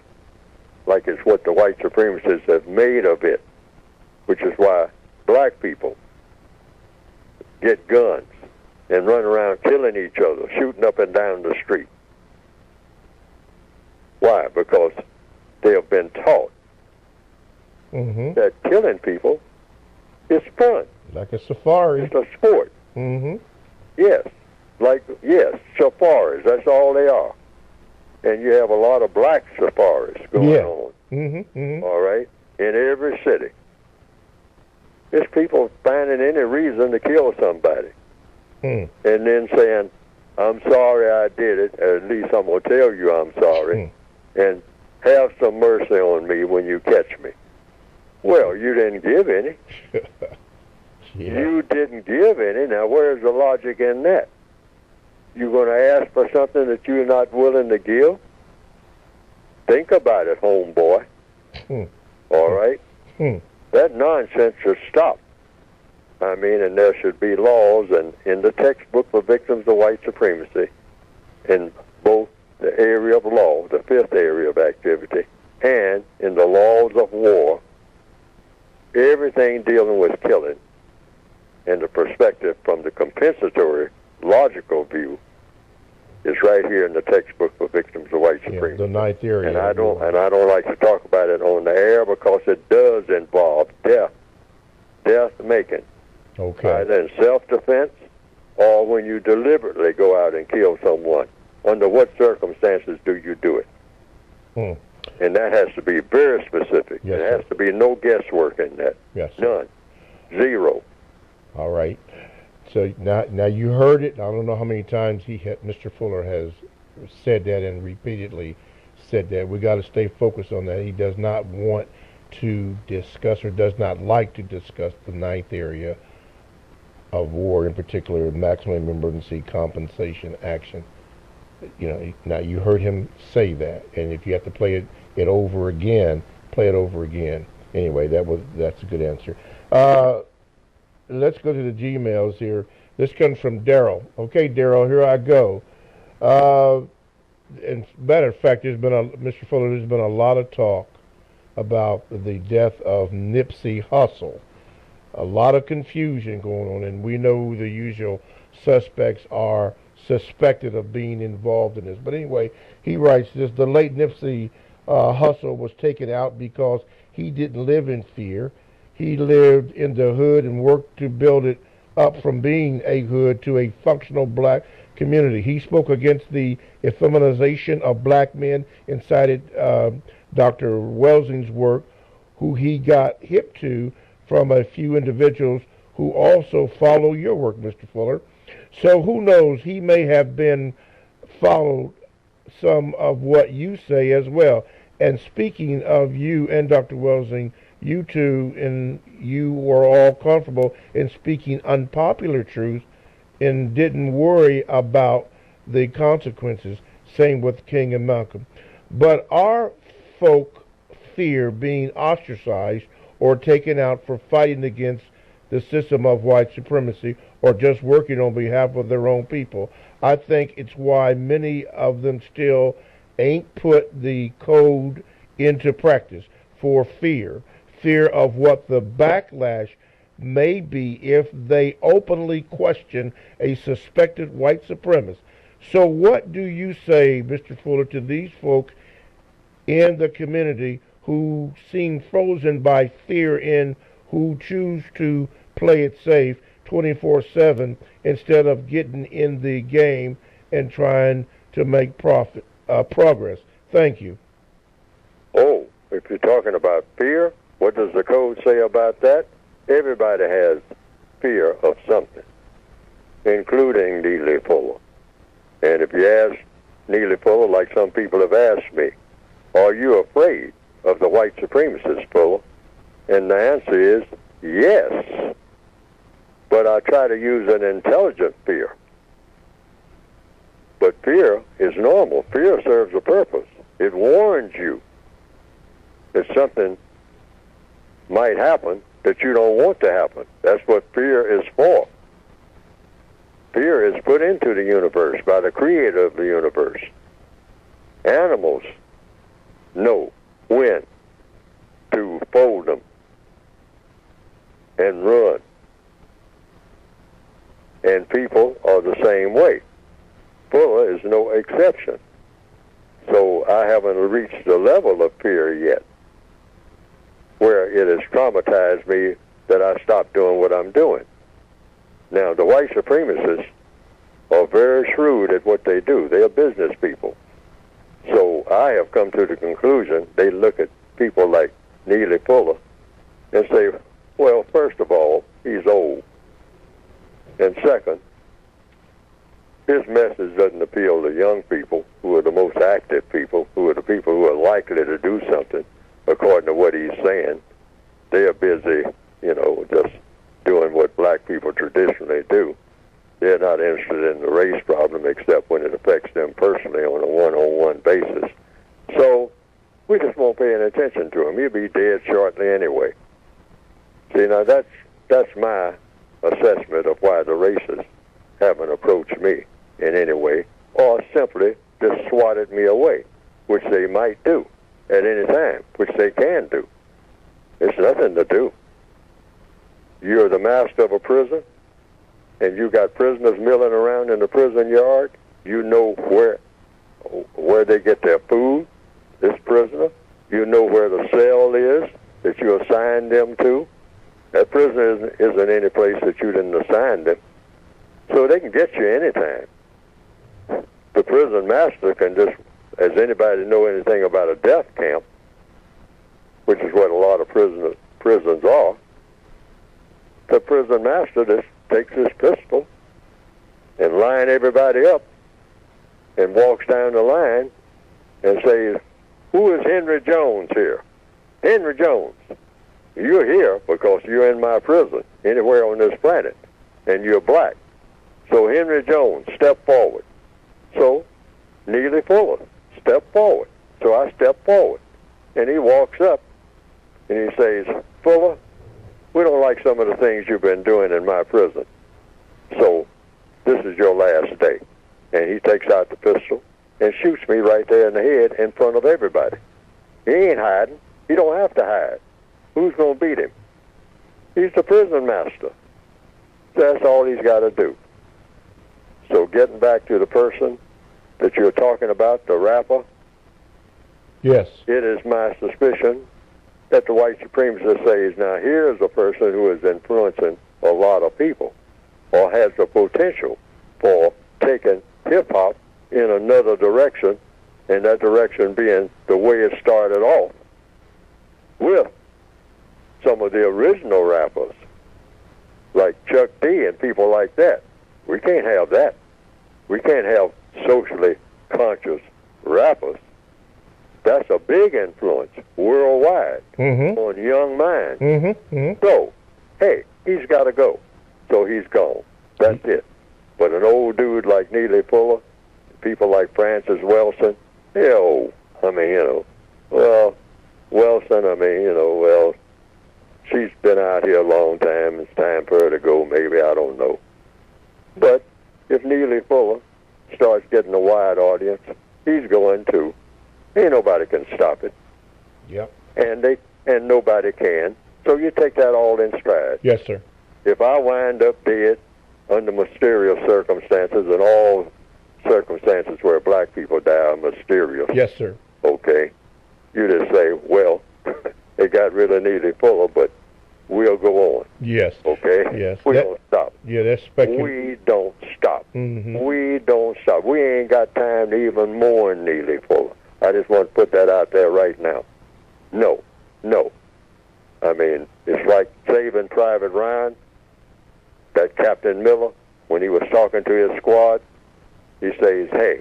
[SPEAKER 4] like it's what the white supremacists have made of it, which is why black people get guns and run around killing each other, shooting up and down the street. Why? Because they have been taught that killing people is fun.
[SPEAKER 5] Like a safari.
[SPEAKER 4] It's a sport. Yes. Safaris. That's all they are. And you have a lot of black safaris going on. All right? In every city. It's people finding any reason to kill somebody. And then saying, I'm sorry I did it. At least I'm going to tell you I'm sorry. And have some mercy on me when you catch me. Well, you didn't give any. You didn't give any. Now, where's the logic in that? You're going to ask for something that you're not willing to give? Think about it, homeboy. All right? That nonsense should stop. I mean, and there should be laws, and in the textbook for victims of white supremacy, in both the area of law, the fifth area of activity, and in the laws of war, everything dealing with killing, and the perspective from the compensatory, logical view, is right here in the textbook for victims of white supremacy.
[SPEAKER 5] The ninth area.
[SPEAKER 4] And I don't like to talk about it on the air because it does involve death making.
[SPEAKER 5] Okay.
[SPEAKER 4] Either in self-defense or when you deliberately go out and kill someone. Under what circumstances do you do it? And that has to be very specific.
[SPEAKER 5] Yes,
[SPEAKER 4] there has to be no guesswork in that.
[SPEAKER 5] Yes.
[SPEAKER 4] None. Zero.
[SPEAKER 5] All right. So now you heard it. I don't know how many times Mr. Fuller has said that and repeatedly said that. We got to stay focused on that. He does not want to discuss or does not like to discuss the ninth area of war, in particular maximum emergency compensation action. Now you heard him say that, and if you have to play it over again, play it over again. Anyway, that's a good answer. Let's go to the Gmails here. This comes from Daryl. Okay, Daryl, here I go. And matter of fact, Mr. Fuller, there's been a lot of talk about the death of Nipsey Hussle. A lot of confusion going on, and we know the usual suspects are suspected of being involved in this. But anyway, he writes this: the late Nipsey Hussle was taken out because he didn't live in fear. He lived in the hood and worked to build it up from being a hood to a functional black community. He spoke against the effeminization of black men and cited Dr. Welsing's work, who he got hip to from a few individuals who also follow your work, Mr. Fuller. So who knows, he may have been followed some of what you say as well. And speaking of you and Dr. Welsing, you two and you were all comfortable in speaking unpopular truths and didn't worry about the consequences. Same with King and Malcolm. But our folk fear being ostracized or taken out for fighting against the system of white supremacy or just working on behalf of their own people. I think it's why many of them still ain't put the code into practice for fear of what the backlash may be if they openly question a suspected white supremacist. So what do you say, Mr. Fuller, to these folks in the community who seem frozen by fear and who choose to play it safe 24/7 instead of getting in the game and trying to make progress? Thank you.
[SPEAKER 4] Oh, if you're talking about fear, what does the code say about that? Everybody has fear of something, including Neely Fuller. And if you ask Neely Fuller, like some people have asked me, are you afraid of the white supremacists, Fuller? And the answer is yes. But I try to use an intelligent fear. But fear is normal. Fear serves a purpose. It warns you that something might happen that you don't want to happen. That's what fear is for. Fear is put into the universe by the creator of the universe. Animals know when to fold them and run. And people are the same way. Fuller is no exception. So I haven't reached the level of fear yet where it has traumatized me that I stopped doing what I'm doing. Now, the white supremacists are very shrewd at what they do. They are business people. So I have come to the conclusion they look at people like Neely Fuller and say, well, first of all, he's old. And second, his message doesn't appeal to young people who are the most active people, who are the people who are likely to do something according to what he's saying. They are busy, just doing what black people traditionally do. They're not interested in the race problem except when it affects them personally on a one-on-one basis. So we just won't pay any attention to him. He'll be dead shortly anyway. See, now that's my assessment of why the racists haven't approached me in any way, or simply just swatted me away, which they might do at any time, which they can do. It's nothing to do. You're the master of a prison, and you got prisoners milling around in the prison yard. You know where they get their food, this prisoner. You know where the cell is that you assigned them to. That prison isn't any place that you didn't assign them. So they can get you anytime. The prison master can just, as anybody know anything about a death camp, which is what a lot of prisons are, the prison master just takes his pistol and line everybody up and walks down the line and says, who is Henry Jones here? Henry Jones. You're here because you're in my prison, anywhere on this planet. and you're black. So Henry Jones, step forward. So Neely Fuller, step forward. So I step forward. And he walks up and he says, Fuller, we don't like some of the things you've been doing in my prison. So this is your last day. And he takes out the pistol and shoots me right there in the head in front of everybody. He ain't hiding. He don't have to hide. Who's going to beat him? He's the prison master. That's all he's got to do. So getting back to the person that you're talking about, the rapper,
[SPEAKER 5] yes,
[SPEAKER 4] it is my suspicion that the white supremacist says, now here's a person who is influencing a lot of people or has the potential for taking hip-hop in another direction, and that direction being the way it started off with some of the original rappers like Chuck D and people like that. We can't have that. We can't have socially conscious rappers. That's a big influence worldwide on young minds. So, hey, he's got to go. So he's gone. That's it. But an old dude like Neely Fuller, people like Frances Wilson, I mean, well, Wilson, I mean, well, she's been out here a long time. It's time for her to go, maybe, I don't know. But if Neely Fuller starts getting a wide audience, he's going to. Ain't nobody can stop it.
[SPEAKER 5] Yep.
[SPEAKER 4] And nobody can. So you take that all in stride.
[SPEAKER 5] Yes, sir.
[SPEAKER 4] If I wind up dead under mysterious circumstances, and all circumstances where black people die are mysterious.
[SPEAKER 5] Yes, sir.
[SPEAKER 4] Okay. You just say, well, they got rid of Neely Fuller, but we'll go on.
[SPEAKER 5] Yes.
[SPEAKER 4] Okay?
[SPEAKER 5] Yes.
[SPEAKER 4] We don't stop.
[SPEAKER 5] Yeah, that's speculative.
[SPEAKER 4] We don't stop. We don't stop. We ain't got time to even mourn Neely Fuller. I just want to put that out there right now. No. I mean, it's like Saving Private Ryan, that Captain Miller, when he was talking to his squad, he says, hey,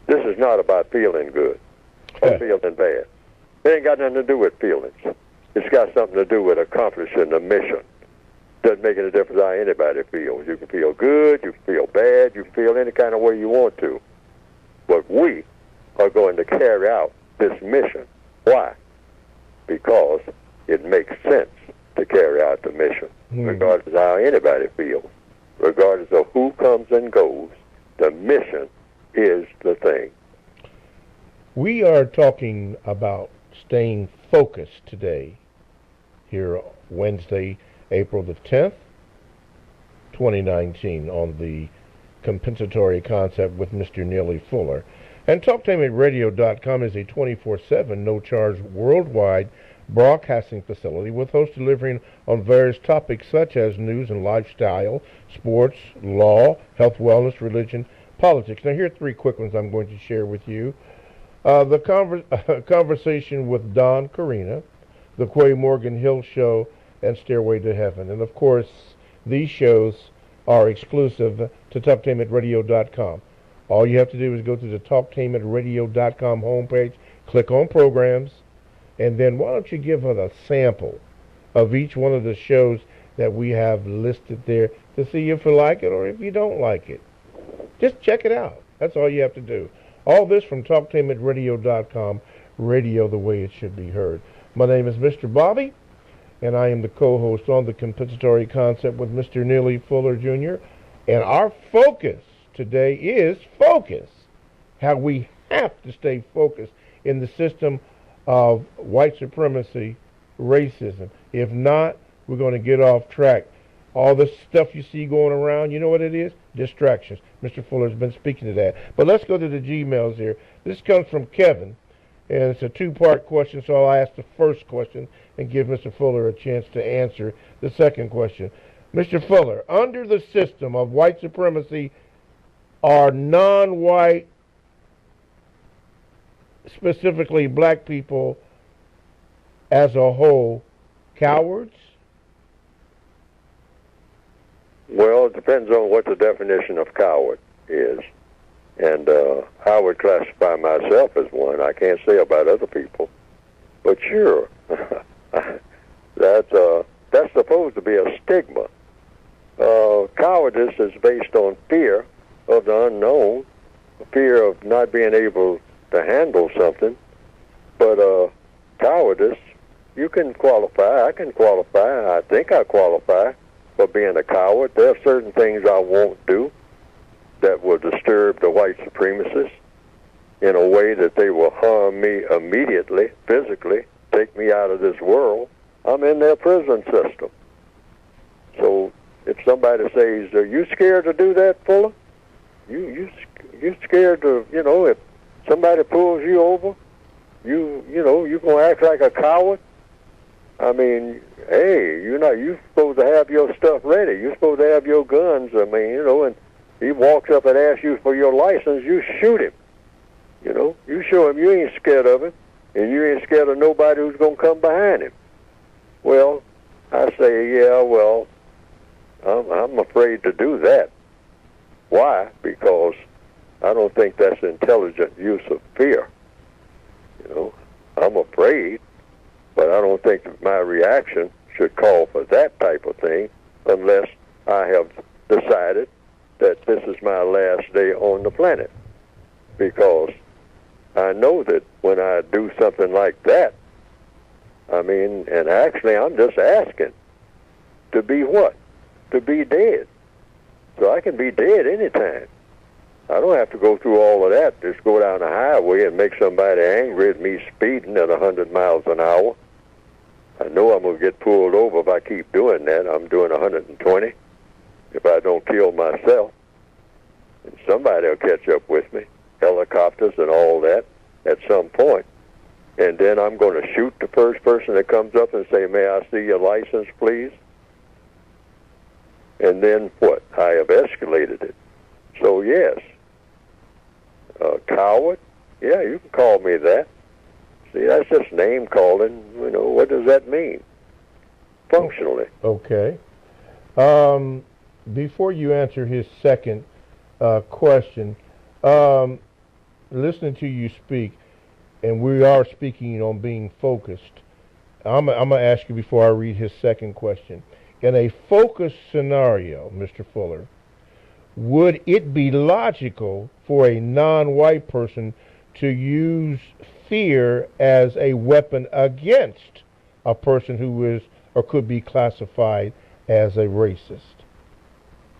[SPEAKER 4] this is not about feeling good or feeling bad. It ain't got nothing to do with feelings. It's got something to do with accomplishing the mission. Doesn't make any difference how anybody feels. You can feel good, you can feel bad, you can feel any kind of way you want to. But we are going to carry out this mission. Why? Because it makes sense to carry out the mission, regardless of how anybody feels, regardless of who comes and goes. The mission is the thing.
[SPEAKER 5] We are talking about staying focused today, here Wednesday, April the 10th, 2019, on the compensatory concept with Mr. Neely Fuller. And TalkTameRadio.com is a 24/7, no-charge, worldwide broadcasting facility with hosts delivering on various topics such as news and lifestyle, sports, law, health, wellness, religion, politics. Now, here are three quick ones I'm going to share with you. The conversation with Don Carina, the Quay Morgan Hill Show, and Stairway to Heaven. And, of course, these shows are exclusive to TalkTameRadio.com. All you have to do is go to the TalkTameRadio.com homepage, click on programs, and then why don't you give us a sample of each one of the shows that we have listed there to see if you like it or if you don't like it. Just check it out. That's all you have to do. All this from TalkTameRadio.com, radio the way it should be heard. My name is Mr. Bobby, and I am the co-host on the compensatory concept with Mr. Neely Fuller Jr., and our focus today is focus. How we have to stay focused in the system of white supremacy, racism. If not, we're going to get off track. All this stuff you see going around, you know what it is? Distractions. Mr. Fuller's been speaking to that. But let's go to the Gmails here. This comes from Kevin, and it's a two-part question, so I'll ask the first question and give Mr. Fuller a chance to answer the second question. Mr. Fuller, under the system of white supremacy, are non-white, specifically black people as a whole, cowards?
[SPEAKER 4] Well, it depends on what the definition of coward is. And I would classify myself as one. I can't say about other people. But sure, that's supposed to be a stigma. Cowardice is based on fear of the unknown, fear of not being able to handle something. But cowardice, you can qualify. I can qualify. I think I qualify for being a coward. There are certain things I won't do that will disturb the white supremacists in a way that they will harm me immediately, physically, take me out of this world. I'm in their prison system. So if somebody says, "Are you scared to do that, Fuller? You scared to, if somebody pulls you over, you gonna act like a coward?" I mean, hey, you're supposed to have your stuff ready. You're supposed to have your guns. I mean, and he walks up and asks you for your license, you shoot him. You show him you ain't scared of him, and you ain't scared of nobody who's going to come behind him. Well, I say, yeah, well, I'm afraid to do that. Why? Because I don't think that's intelligent use of fear. I'm afraid, but I don't think that my reaction should call for that type of thing unless I have decided that this is my last day on the planet. Because I know that when I do something like that, and actually I'm just asking to be what? To be dead. So I can be dead anytime. I don't have to go through all of that, just go down the highway and make somebody angry at me speeding at 100 miles an hour. I know I'm going to get pulled over if I keep doing that. I'm doing 120 if I don't kill myself. And somebody will catch up with me, helicopters and all that, at some point. And then I'm going to shoot the first person that comes up and say, "May I see your license, please?" And then what? I have escalated it. So yes, coward, yeah, you can call me that. See, that's just name calling. What does that mean? Functionally.
[SPEAKER 5] Okay. Before you answer his second question, listening to you speak, and we are speaking on being focused, I'm going to ask you before I read his second question. In a focused scenario, Mr. Fuller, would it be logical for a non-white person to use fear as a weapon against a person who is or could be classified as a racist?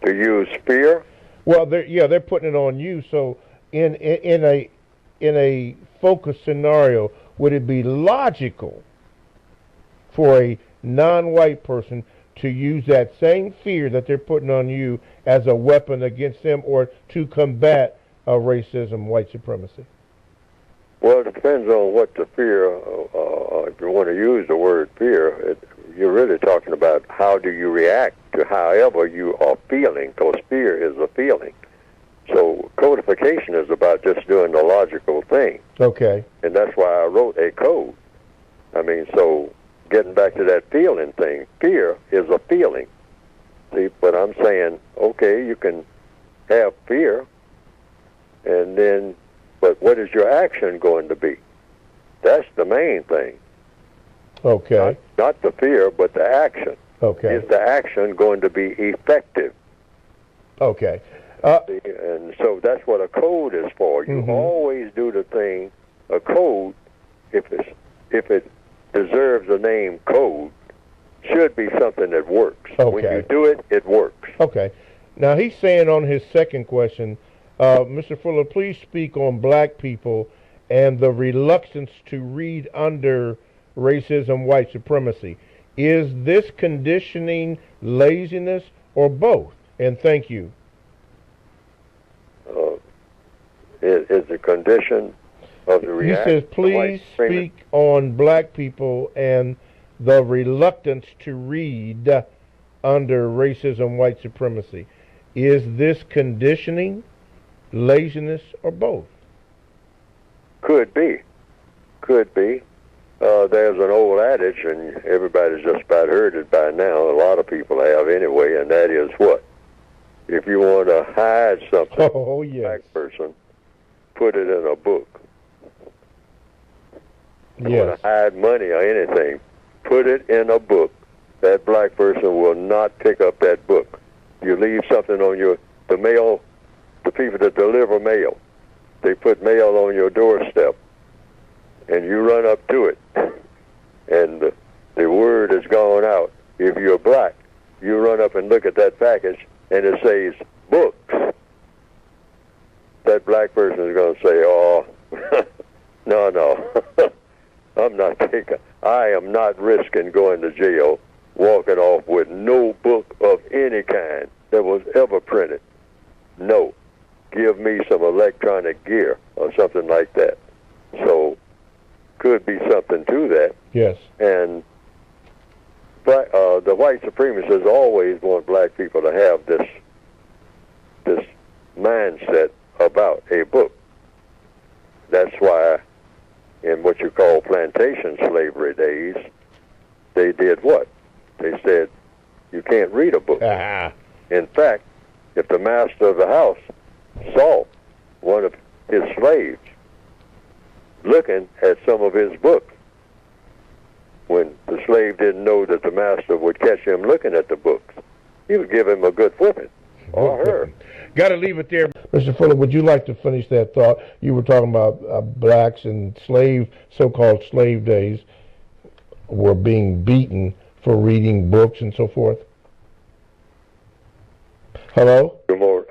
[SPEAKER 4] To use fear?
[SPEAKER 5] Well, they're putting it on you. So in a focused scenario, would it be logical for a non-white person to use that same fear that they're putting on you as a weapon against them, or to combat racism, white supremacy?
[SPEAKER 4] Well, it depends on what the fear, if you want to use the word fear, you're really talking about how do you react to however you are feeling, because fear is a feeling. So codification is about just doing the logical thing.
[SPEAKER 5] Okay.
[SPEAKER 4] And that's why I wrote a code. So getting back to that feeling thing, fear is a feeling. See, but I'm saying, okay, you can have fear, and then, but what is your action going to be? That's the main thing.
[SPEAKER 5] Okay.
[SPEAKER 4] Not the fear, but the action.
[SPEAKER 5] Okay.
[SPEAKER 4] Is the action going to be effective?
[SPEAKER 5] Okay.
[SPEAKER 4] And so that's what a code is for. You always do the thing, a code, if it deserves the name code, should be something that works.
[SPEAKER 5] Okay.
[SPEAKER 4] When you do it, it works.
[SPEAKER 5] Okay. Now he's saying on his second question, Mr. Fuller, please speak on black people and the reluctance to read under racism, white supremacy. Is this conditioning, laziness, or both? And thank you.
[SPEAKER 4] Is the condition of the reaction.
[SPEAKER 5] He says, please speak on black people and the reluctance to read under racism, white supremacy. Is this conditioning, laziness, or both?
[SPEAKER 4] Could be. Could be. There's an old adage, and everybody's just about heard it by now. A lot of people have anyway, and that is what? If you want to hide something, black person, put it in a book. If you want to hide money or anything, put it in a book. That black person will not pick up that book. You leave something on the mail, the people that deliver mail, they put mail on your doorstep, and you run up to it, and the word has gone out. If you're black, you run up and look at that package, and it says books. That black person is going to say, oh, no, I am not risking going to jail, walking off with no book of any kind that was ever printed. No. Give me some electronic gear or something like that. So, could be something to that.
[SPEAKER 5] Yes.
[SPEAKER 4] And the white supremacists always want black people to have this mindset about a book. That's why in what you call plantation slavery days, they did what? They said, you can't read a book. In fact, if the master of the house saw one of his slaves looking at some of his books, when the slave didn't know that the master would catch him looking at the books, he would give him a good whipping, or her.
[SPEAKER 5] Got to leave it there. Mr. Fuller, would you like to finish that thought? You were talking about blacks and so-called slave days were being beaten for reading books and so forth. Hello?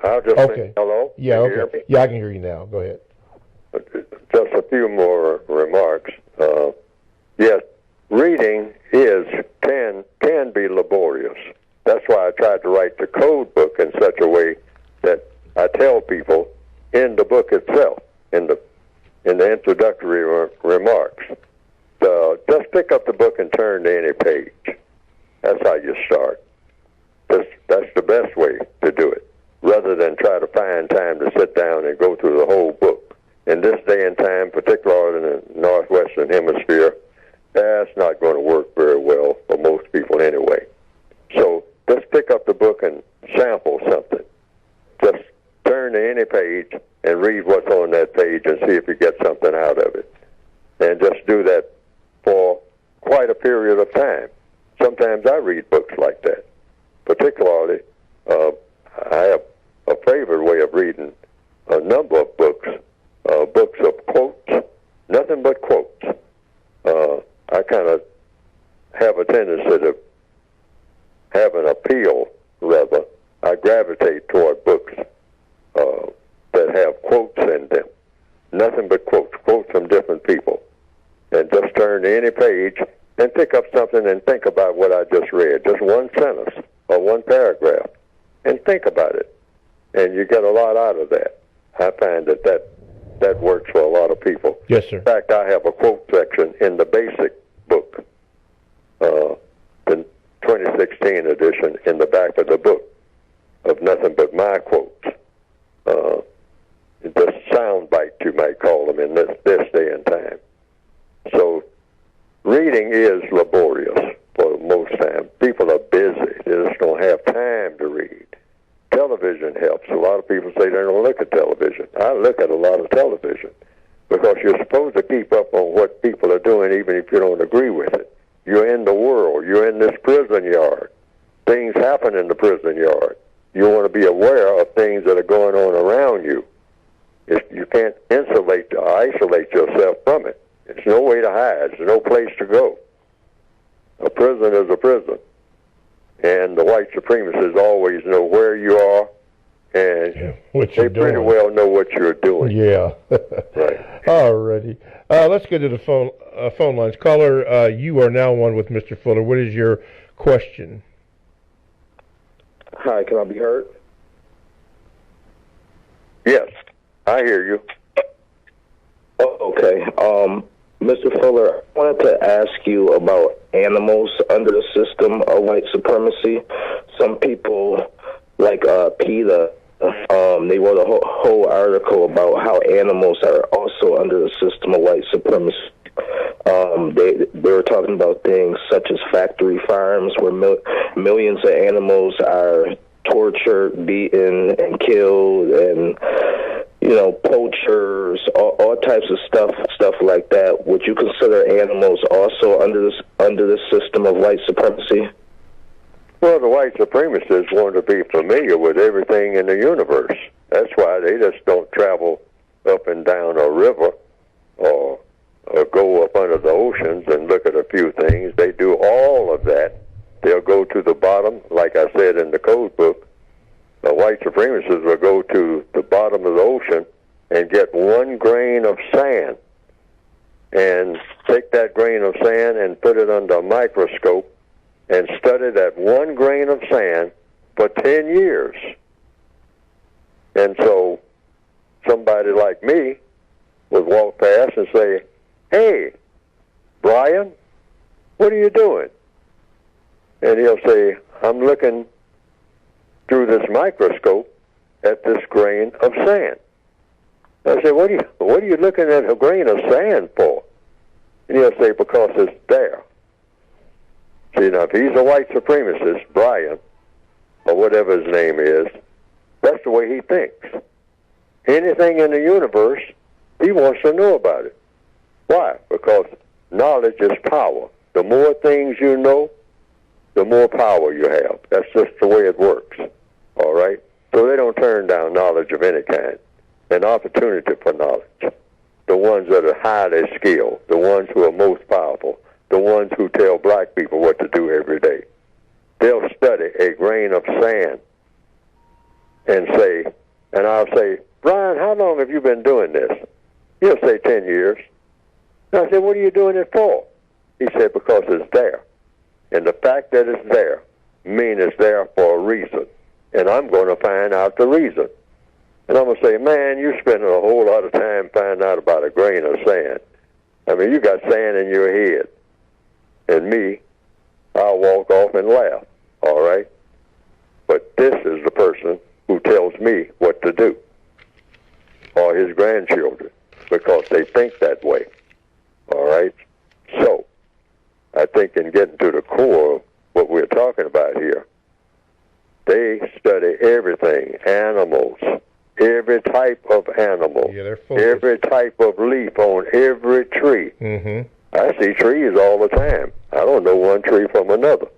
[SPEAKER 4] I'll just say hello.
[SPEAKER 5] Yeah, okay. Yeah, I can hear you now. Go ahead.
[SPEAKER 4] Just a few more remarks. Yes, reading can be laborious. That's why I tried to write the code book in such a way that I tell people in the book itself, in the introductory remarks, just pick up the book and turn to any page. That's how you start. That's the best way to do it, rather than try to find time to sit down and go through the whole book. In this day and time, particularly in the Northwestern Hemisphere, that's not going to work very well for most people anyway. So just pick up the book and sample something. Just turn to any page and read what's on that page and see if you get something out of it. And just do that for quite a period of time. Sometimes I read books like that. Particularly, I have a favorite way of reading a number of books, books of quotes, nothing but quotes. I kind of have a tendency to have an appeal, rather. I gravitate toward books that have quotes in them. Nothing but quotes from different people. And just turn to any page and pick up something and think about what I just read. Just one sentence or one paragraph. And think about it. And you get a lot out of that. I find that works for a lot of people.
[SPEAKER 5] Yes, sir.
[SPEAKER 4] In fact, I have a quote section in the basic book, the 2016 edition, in the back of the book, of nothing but my quotes. Just sound bites, you might call them, in this day and time. So reading is laborious for most time. People are busy. They just don't have time to read. Television helps. A lot of people say they don't look at television. I look at a lot of television because you're supposed to keep up on what people are doing even if you don't agree with it. You're in the world. You're in this prison yard. Things happen in the prison yard. You want to be aware of things that are going on around you. You can't insulate or isolate yourself from it. There's no way to hide. There's no place to go. A prison is a prison. And the white supremacists always know where you are, and they pretty well know what you're doing.
[SPEAKER 5] Yeah.
[SPEAKER 4] Right.
[SPEAKER 5] All righty. Let's get to the phone lines. Caller, you are now on with Mr. Fuller. What is your question?
[SPEAKER 10] Hi, can I be heard?
[SPEAKER 4] Yes, I hear you.
[SPEAKER 10] Oh, okay. Mr. Fuller, I wanted to ask you about animals under the system of white supremacy. Some people, like PETA, they wrote a whole article about how animals are also under the system of white supremacy. They were talking about things such as factory farms where millions of animals are tortured, beaten, and killed, and poachers, all types of stuff like that. Would you consider animals also under this system of white supremacy?
[SPEAKER 4] Well, the white supremacists want to be familiar with everything in the universe. That's why they just don't travel up and down a river or go up under the oceans and look at a few things. They do all of that. They'll go to the bottom, like I said in the code book. The white supremacists will go to the bottom of the ocean and get 1 grain of sand and take that grain of sand and put it under a microscope and study that 1 grain of sand for 10 years. And so somebody like me would walk past and say, "Hey, Brian, what are you doing?" And he'll say, "I'm looking through this microscope at this grain of sand." I say, what are you looking at a grain of sand for?" And he'll say, "Because it's there." See, now, if he's a white supremacist, Brian, or whatever his name is, that's the way he thinks. Anything in the universe, he wants to know about it. Why? Because knowledge is power. The more things you know, the more power you have. That's just the way it works. All right? So they don't turn down knowledge of any kind. An opportunity for knowledge. The ones that are highly skilled, the ones who are most powerful, the ones who tell black people what to do every day. They'll study a grain of sand and say, and I'll say, "Brian, how long have you been doing this?" He'll say 10 years. And I said, "What are you doing it for?" He said, "Because it's there. And the fact that it's there means it's there for a reason. And I'm going to find out the reason." And I'm going to say, "Man, you're spending a whole lot of time finding out about a grain of sand. I mean, you got sand in your head." And me, I'll walk off and laugh, all right? But this is the person who tells me what to do, or his grandchildren, because they think that way, all right? So, I think in getting to the core of what we're talking about here, they study everything, animals, every type of animal, every type of leaf on every tree.
[SPEAKER 5] Mm-hmm.
[SPEAKER 4] I see trees all the time. I don't know one tree from another.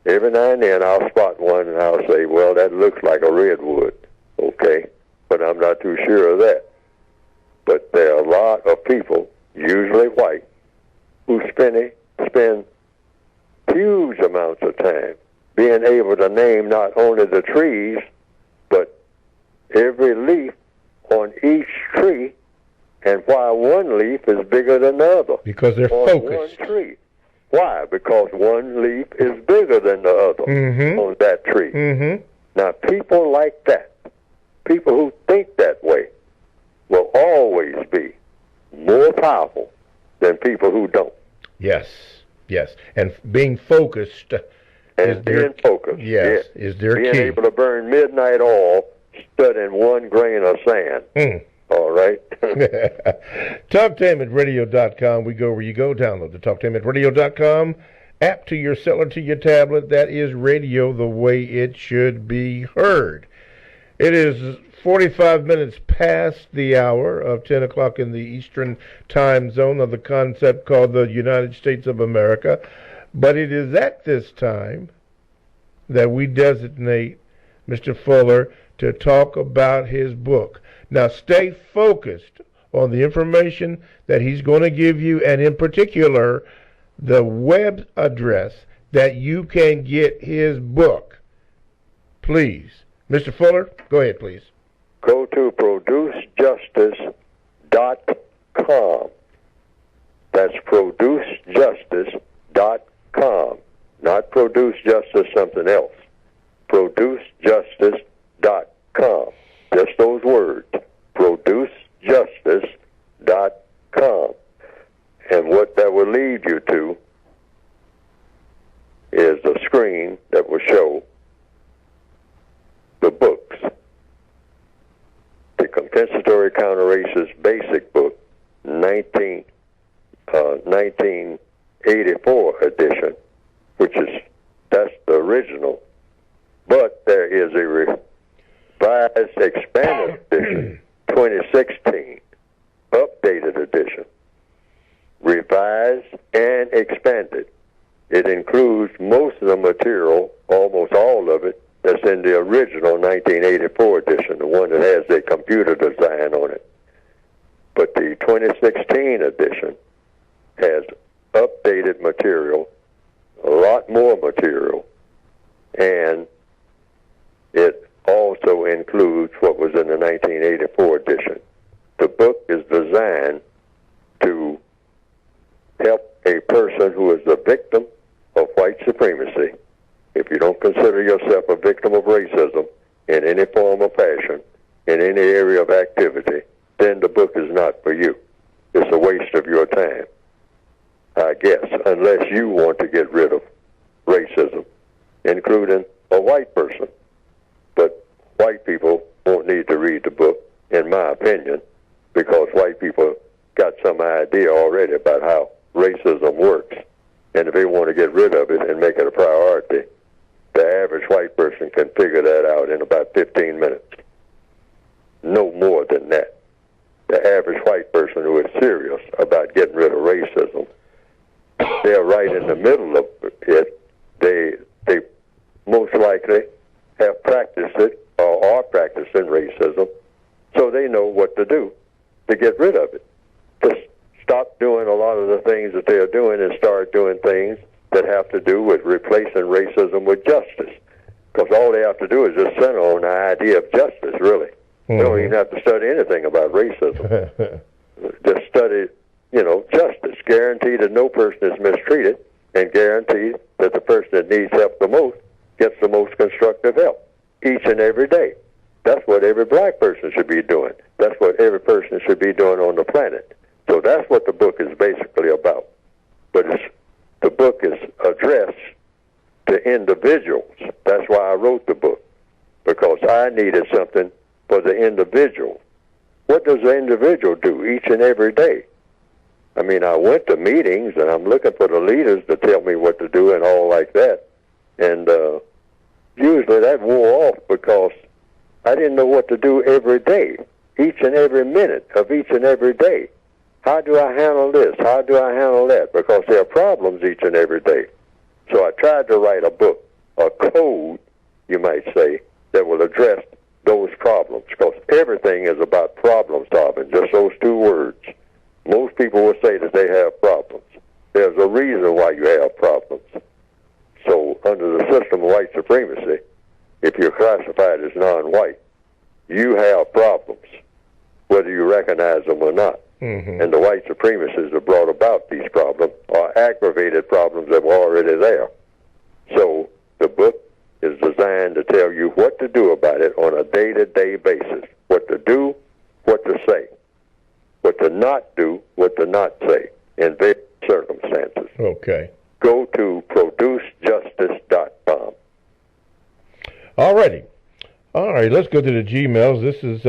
[SPEAKER 4] Every now and then I'll spot one and I'll say, "Well, that looks like a redwood." Okay, but I'm not too sure of that. But there are a lot of people, usually white, who spend huge amounts of time being able to name not only the trees, but every leaf on each tree, and why one leaf is bigger than the other.
[SPEAKER 5] Because they're focused.
[SPEAKER 4] One tree. Why? Because one leaf is bigger than the other on that tree.
[SPEAKER 5] Mm-hmm.
[SPEAKER 4] Now, people like that, people who think that way, will always be more powerful than people who don't.
[SPEAKER 5] Yes, yes. And being focused
[SPEAKER 4] and being focused.
[SPEAKER 5] Yes, is their
[SPEAKER 4] being
[SPEAKER 5] key.
[SPEAKER 4] Being able to burn midnight oil studying 1 grain of sand. All right.
[SPEAKER 5] TalkTameAtRadio.com. We go where you go. Download the TalkTameAtRadio.com app to your cell or to your tablet. That is radio the way it should be heard. It is 45 minutes past the hour of 10 o'clock in the Eastern time zone of the concept called the United States of America. But it is at this time that we designate Mr. Fuller to talk about his book. Now, stay focused on the information that he's going to give you, and in particular, the web address that you can get his book. Please. Mr. Fuller, go ahead, please.
[SPEAKER 4] Go to producejustice.com. That's producejustice.com. Not produce justice something else. Producejustice.com. Just those words. Producejustice.com. And what that will lead you to is a screen that will show the books. The Compensatory Counter-Racist Basic Book, 1984 edition, that's the original. But there is a revised expanded edition, 2016, updated edition, revised and expanded. It includes most of the material, almost all of it, that's in the original 1984 edition, the one that has the computer design on it. But the 2016 edition has updated material, a lot more material, and it also includes what was in the 1984 edition. The book is designed to help a person who is a victim of white supremacy. If you don't consider yourself a victim of racism in any form or fashion, in any area of activity, then the book is not for you. It's a waste of your time, I guess, unless you want to get rid of racism, including a white person. But white people won't need to read the book, in my opinion, because white people got some idea already about how racism works. And if they want to get rid of it and make it a priority, the average white person can figure that out in about 15 minutes. No more than that. The average white person who is serious about getting rid of racism, they're right in the middle of it. They most likely have practiced it or are practicing racism, so they know what to do to get rid of it. Just stop doing a lot of the things that they're doing and start doing things that have to do with replacing racism with justice. Because all they have to do is just center on the idea of justice, really. They don't even have to study anything about racism. Just study, justice. Guarantee that no person is mistreated, and guarantee that the person that needs help the most gets the most constructive help each and every day. That's what every black person should be doing. That's what every person should be doing on the planet. So that's what the book is basically about. But the book is addressed to individuals. That's why I wrote the book, because I needed something for the individual. What does the individual do each and every day? I mean, I went to meetings, and I'm looking for the leaders to tell me what to do and all like that. And usually that wore off because I didn't know what to do every day, each and every minute of each and every day. How do I handle this? How do I handle that? Because there are problems each and every day. So I tried to write a book, a code, you might say, that will address those problems. Because everything is about problem solving, just those two words. Most people will say that they have problems. There's a reason why you have problems. So under the system of white supremacy, if you're classified as non-white, you have problems, whether you recognize them or not. Mm-hmm. And the white supremacists have brought about these problems, or aggravated problems that were already there. So the book is designed to tell you what to do about it on a day-to-day basis. What to do, what to say. What to not do, what to not say in various circumstances.
[SPEAKER 5] Okay.
[SPEAKER 4] Go to producejustice.com.
[SPEAKER 5] All right, let's go to the Gmails. This is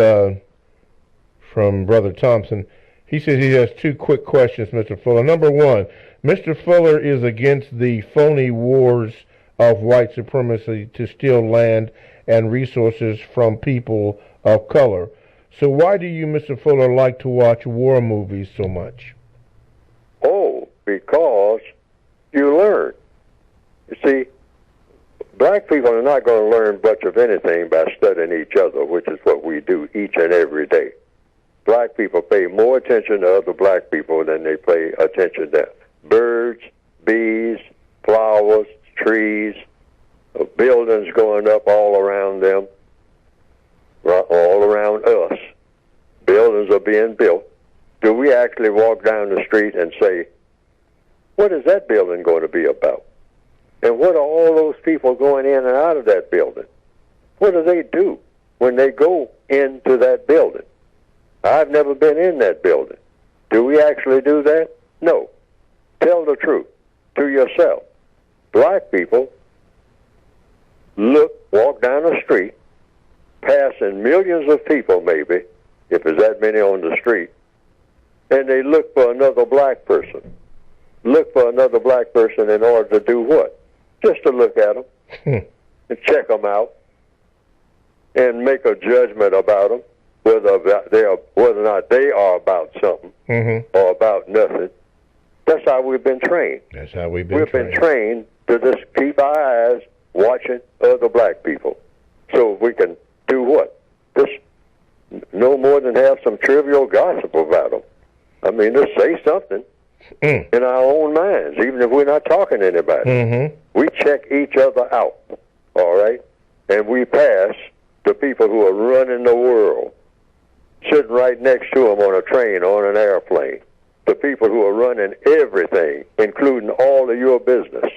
[SPEAKER 5] from Brother Thompson. He says he has two quick questions, Mr. Fuller. Number one, Mr. Fuller is against the phony wars of white supremacy to steal land and resources from people of color. So why do you, Mr. Fuller, like to watch war movies so much?
[SPEAKER 4] Oh, because you learn. You see, black people are not going to learn much of anything by studying each other, which is what we do each and every day. Black people pay more attention to other black people than they pay attention to birds, bees, flowers, trees, buildings going up all around them, all around us. Buildings are being built. Do we actually walk down the street and say, what is that building going to be about? And what are all those people going in and out of that building? What do they do when they go into that building? I've never been in that building. Do we actually do that? No. Tell the truth to yourself. Black people walk down the street, passing millions of people maybe, if there's that many on the street, and they look for another black person. Look for another black person in order to do what? Just to look at them and check them out and make a judgment about them, whether or not they are about something or about nothing. That's how we've been trained.
[SPEAKER 5] That's how we've been
[SPEAKER 4] We've
[SPEAKER 5] trained.
[SPEAKER 4] been trained to just keep our eyes watching other black people. So we can do what? Just no more than have some trivial gossip about them. I mean, just say something in our own minds, even if we're not talking to anybody. We check each other out, all right? And we pass the people who are running the world, sitting right next to them on a train or on an airplane. The people who are running everything, including all of your business.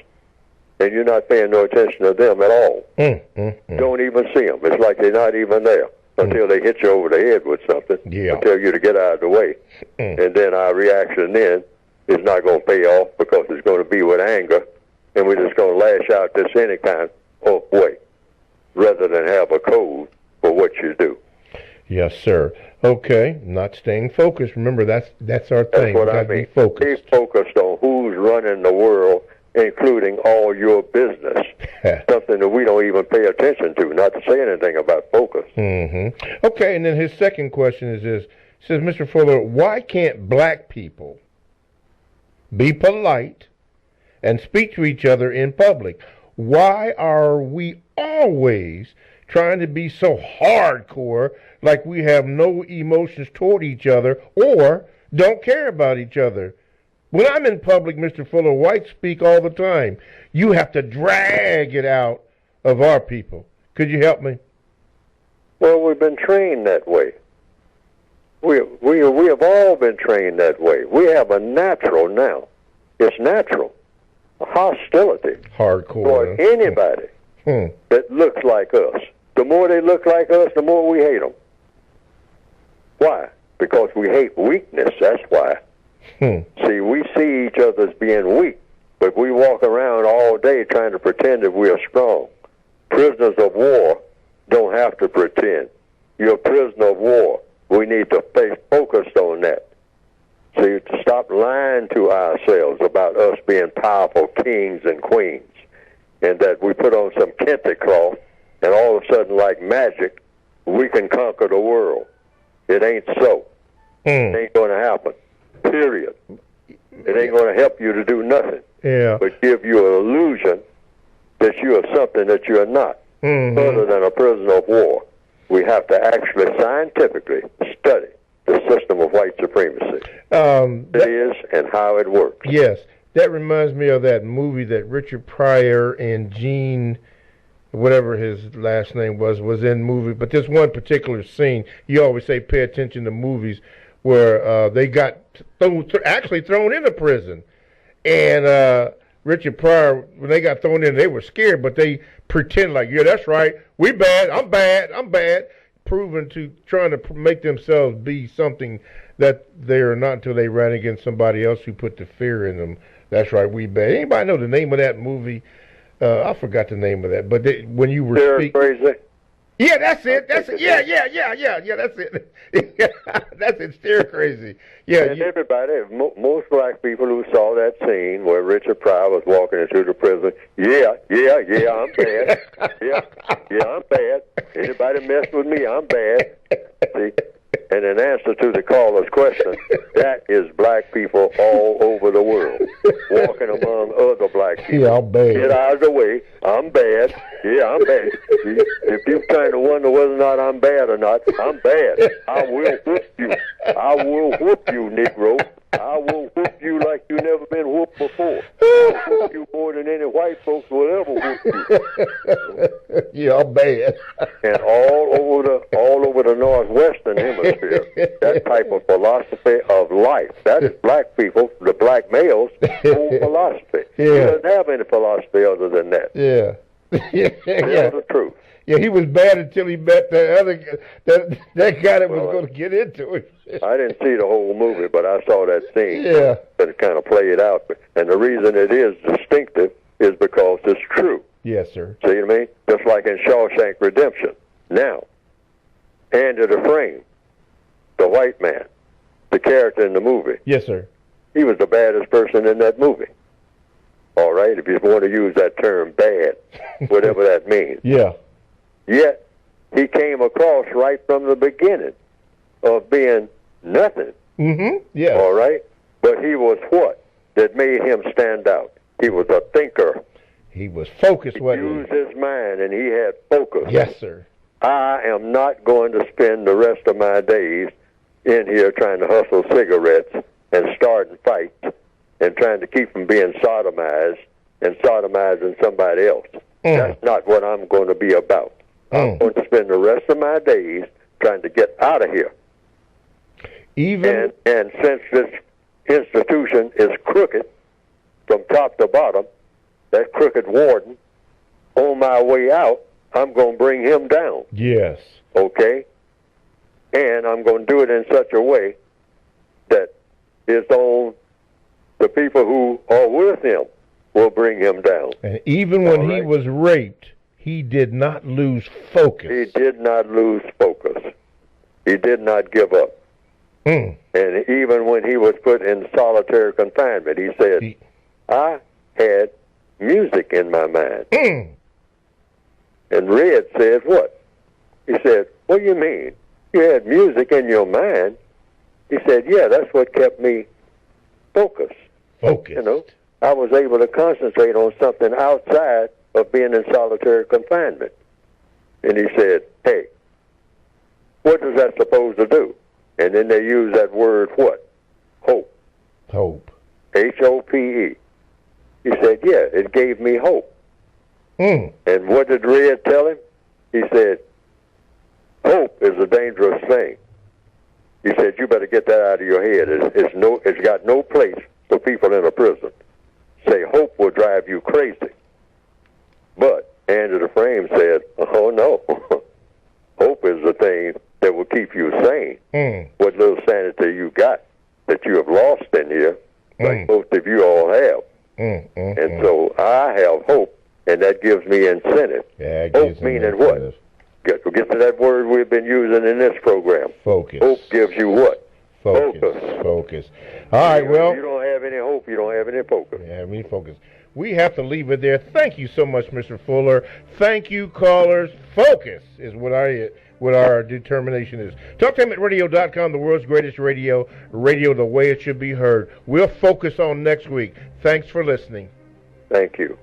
[SPEAKER 4] And you're not paying no attention to them at all. Don't even see them. It's like they're not even there until they hit you over the head with something and tell you to get out of the way. And then our reaction then is not going to pay off because it's going to be with anger, and we're just going to lash out this any kind of way rather than have a code for what you do.
[SPEAKER 5] Yes, sir. Okay, not staying focused. Remember, that's our thing.
[SPEAKER 4] That's what I mean. Stay focused on who's running the world, including all your business. Something that we don't even pay attention to, not to say anything about focus.
[SPEAKER 5] Okay, and then his second question is this. He says, Mr. Fuller, why can't black people be polite and speak to each other in public? Why are we always trying to be so hardcore, like we have no emotions toward each other or don't care about each other? When I'm in public, Mr. Fuller, whites speak all the time. You have to drag it out of our people. Could you help me?
[SPEAKER 4] Well, we've been trained that way. We have all been trained that way. We have a natural now. It's natural. A hostility.
[SPEAKER 5] Hardcore.
[SPEAKER 4] For anybody that looks like us. The more they look like us, the more we hate them. Why? Because we hate weakness, that's why. See, we see each other as being weak, but we walk around all day trying to pretend that we are strong. Prisoners of war don't have to pretend. You're a prisoner of war. We need to stay focused on that. See, to stop lying to ourselves about us being powerful kings and queens, and that we put on some kente cloth, and all of a sudden, like magic, we can conquer the world. It ain't so. It ain't going to happen. Period. It ain't going to help you to do nothing. But give you an illusion that you are something that you are not, other than a prisoner of war. We have to actually scientifically study the system of white supremacy. It is and how it works.
[SPEAKER 5] Yes. That reminds me of that movie that Richard Pryor and Gene, whatever his last name was in movie. But this one particular scene, you always say pay attention to movies, where they got actually thrown into prison. And Richard Pryor, when they got thrown in, they were scared, but they pretend like, yeah, that's right, we bad, I'm bad, trying to make themselves be something that they are not until they ran against somebody else who put the fear in them. That's right, we bad. Anybody know the name of that movie? I forgot the name of that. But when you were speaking,
[SPEAKER 4] crazy.
[SPEAKER 5] Yeah, that's it. That's it. Yeah. That's it. That's it. Stir crazy. Yeah.
[SPEAKER 4] And everybody, most black people who saw that scene where Richard Pryor was walking into the prison, yeah, I'm bad. yeah, I'm bad. Anybody mess with me, I'm bad. See? And in answer to the caller's question, that is black people all over the world, walking among other black people.
[SPEAKER 5] Yeah, I'm bad.
[SPEAKER 4] Get out of the way. I'm bad. Yeah, I'm bad. If you're trying to wonder whether or not I'm bad or not, I'm bad. I will whoop you. I will whoop you, Negro. I will whoop you like you never been whooped before. I'll whoop you more than any white folks will ever whoop you.
[SPEAKER 5] Yeah, I'm bad.
[SPEAKER 4] And all over the northwestern hemisphere, that type of philosophy of life, that is black people, the black males' whole philosophy. He doesn't have any philosophy other than that.
[SPEAKER 5] Yeah.
[SPEAKER 4] That's the truth.
[SPEAKER 5] Yeah, he was bad until he met that other that guy that was going to get into it.
[SPEAKER 4] I didn't see the whole movie, but I saw that scene.
[SPEAKER 5] Yeah.
[SPEAKER 4] And it kind of played out. And the reason it is distinctive is because it's true.
[SPEAKER 5] Yes, sir.
[SPEAKER 4] See what I mean? Just like in Shawshank Redemption. Now, Andy Dufresne, the white man, the character in the movie.
[SPEAKER 5] Yes, sir.
[SPEAKER 4] He was the baddest person in that movie. All right, if you want to use that term bad, whatever that means.
[SPEAKER 5] Yeah.
[SPEAKER 4] Yet, he came across right from the beginning of being nothing.
[SPEAKER 5] Yeah.
[SPEAKER 4] All right? But he was what? that made him stand out. He was a thinker.
[SPEAKER 5] He was focused, wasn't he?
[SPEAKER 4] He used his mind, and he had focus.
[SPEAKER 5] Yes, sir.
[SPEAKER 4] I am not going to spend the rest of my days in here trying to hustle cigarettes and starting fights and trying to keep from being sodomized and sodomizing somebody else. That's not what I'm going to be about. I'm going to spend the rest of my days trying to get out of here. And since this institution is crooked from top to bottom, that crooked warden, on my way out, I'm going to bring him down.
[SPEAKER 5] Yes.
[SPEAKER 4] Okay? And I'm going to do it in such a way that his own, the people who are with him will bring him down.
[SPEAKER 5] And even when he was raped, he did not lose focus.
[SPEAKER 4] He did not lose focus. He did not give up. And even when he was put in solitary confinement, he said, I had music in my mind. And Red said, what? He said, what do you mean? You had music in your mind? He said, yeah, that's what kept me focused. You know, I was able to concentrate on something outside of being in solitary confinement. And he said, hey, what is that supposed to do? And then they use that word, what? Hope.
[SPEAKER 5] Hope.
[SPEAKER 4] H-O-P-E. He said, yeah, it gave me hope. And what did Red tell him? He said, hope is a dangerous thing. He said, you better get that out of your head. It's got no place for people in a prison. Say, hope will drive you crazy. But Andrew the Frame said, oh, no. Hope is the thing that will keep you sane. What little sanity you got that you have lost in here, like most of you all have. And so I have hope, and that gives me incentive. Hope meaning what? Get to that word we've been using in this program.
[SPEAKER 5] Focus.
[SPEAKER 4] Hope gives you what?
[SPEAKER 5] Focus. All right, well.
[SPEAKER 4] If you don't have any hope, you don't have any focus.
[SPEAKER 5] Yeah, any focus. We have to leave it there. Thank you so much, Mr. Fuller. Thank you, callers. Focus is what our determination is. TalkTainmentRadio.com, the world's greatest radio the way it should be heard. We'll focus on next week. Thanks for listening.
[SPEAKER 4] Thank you.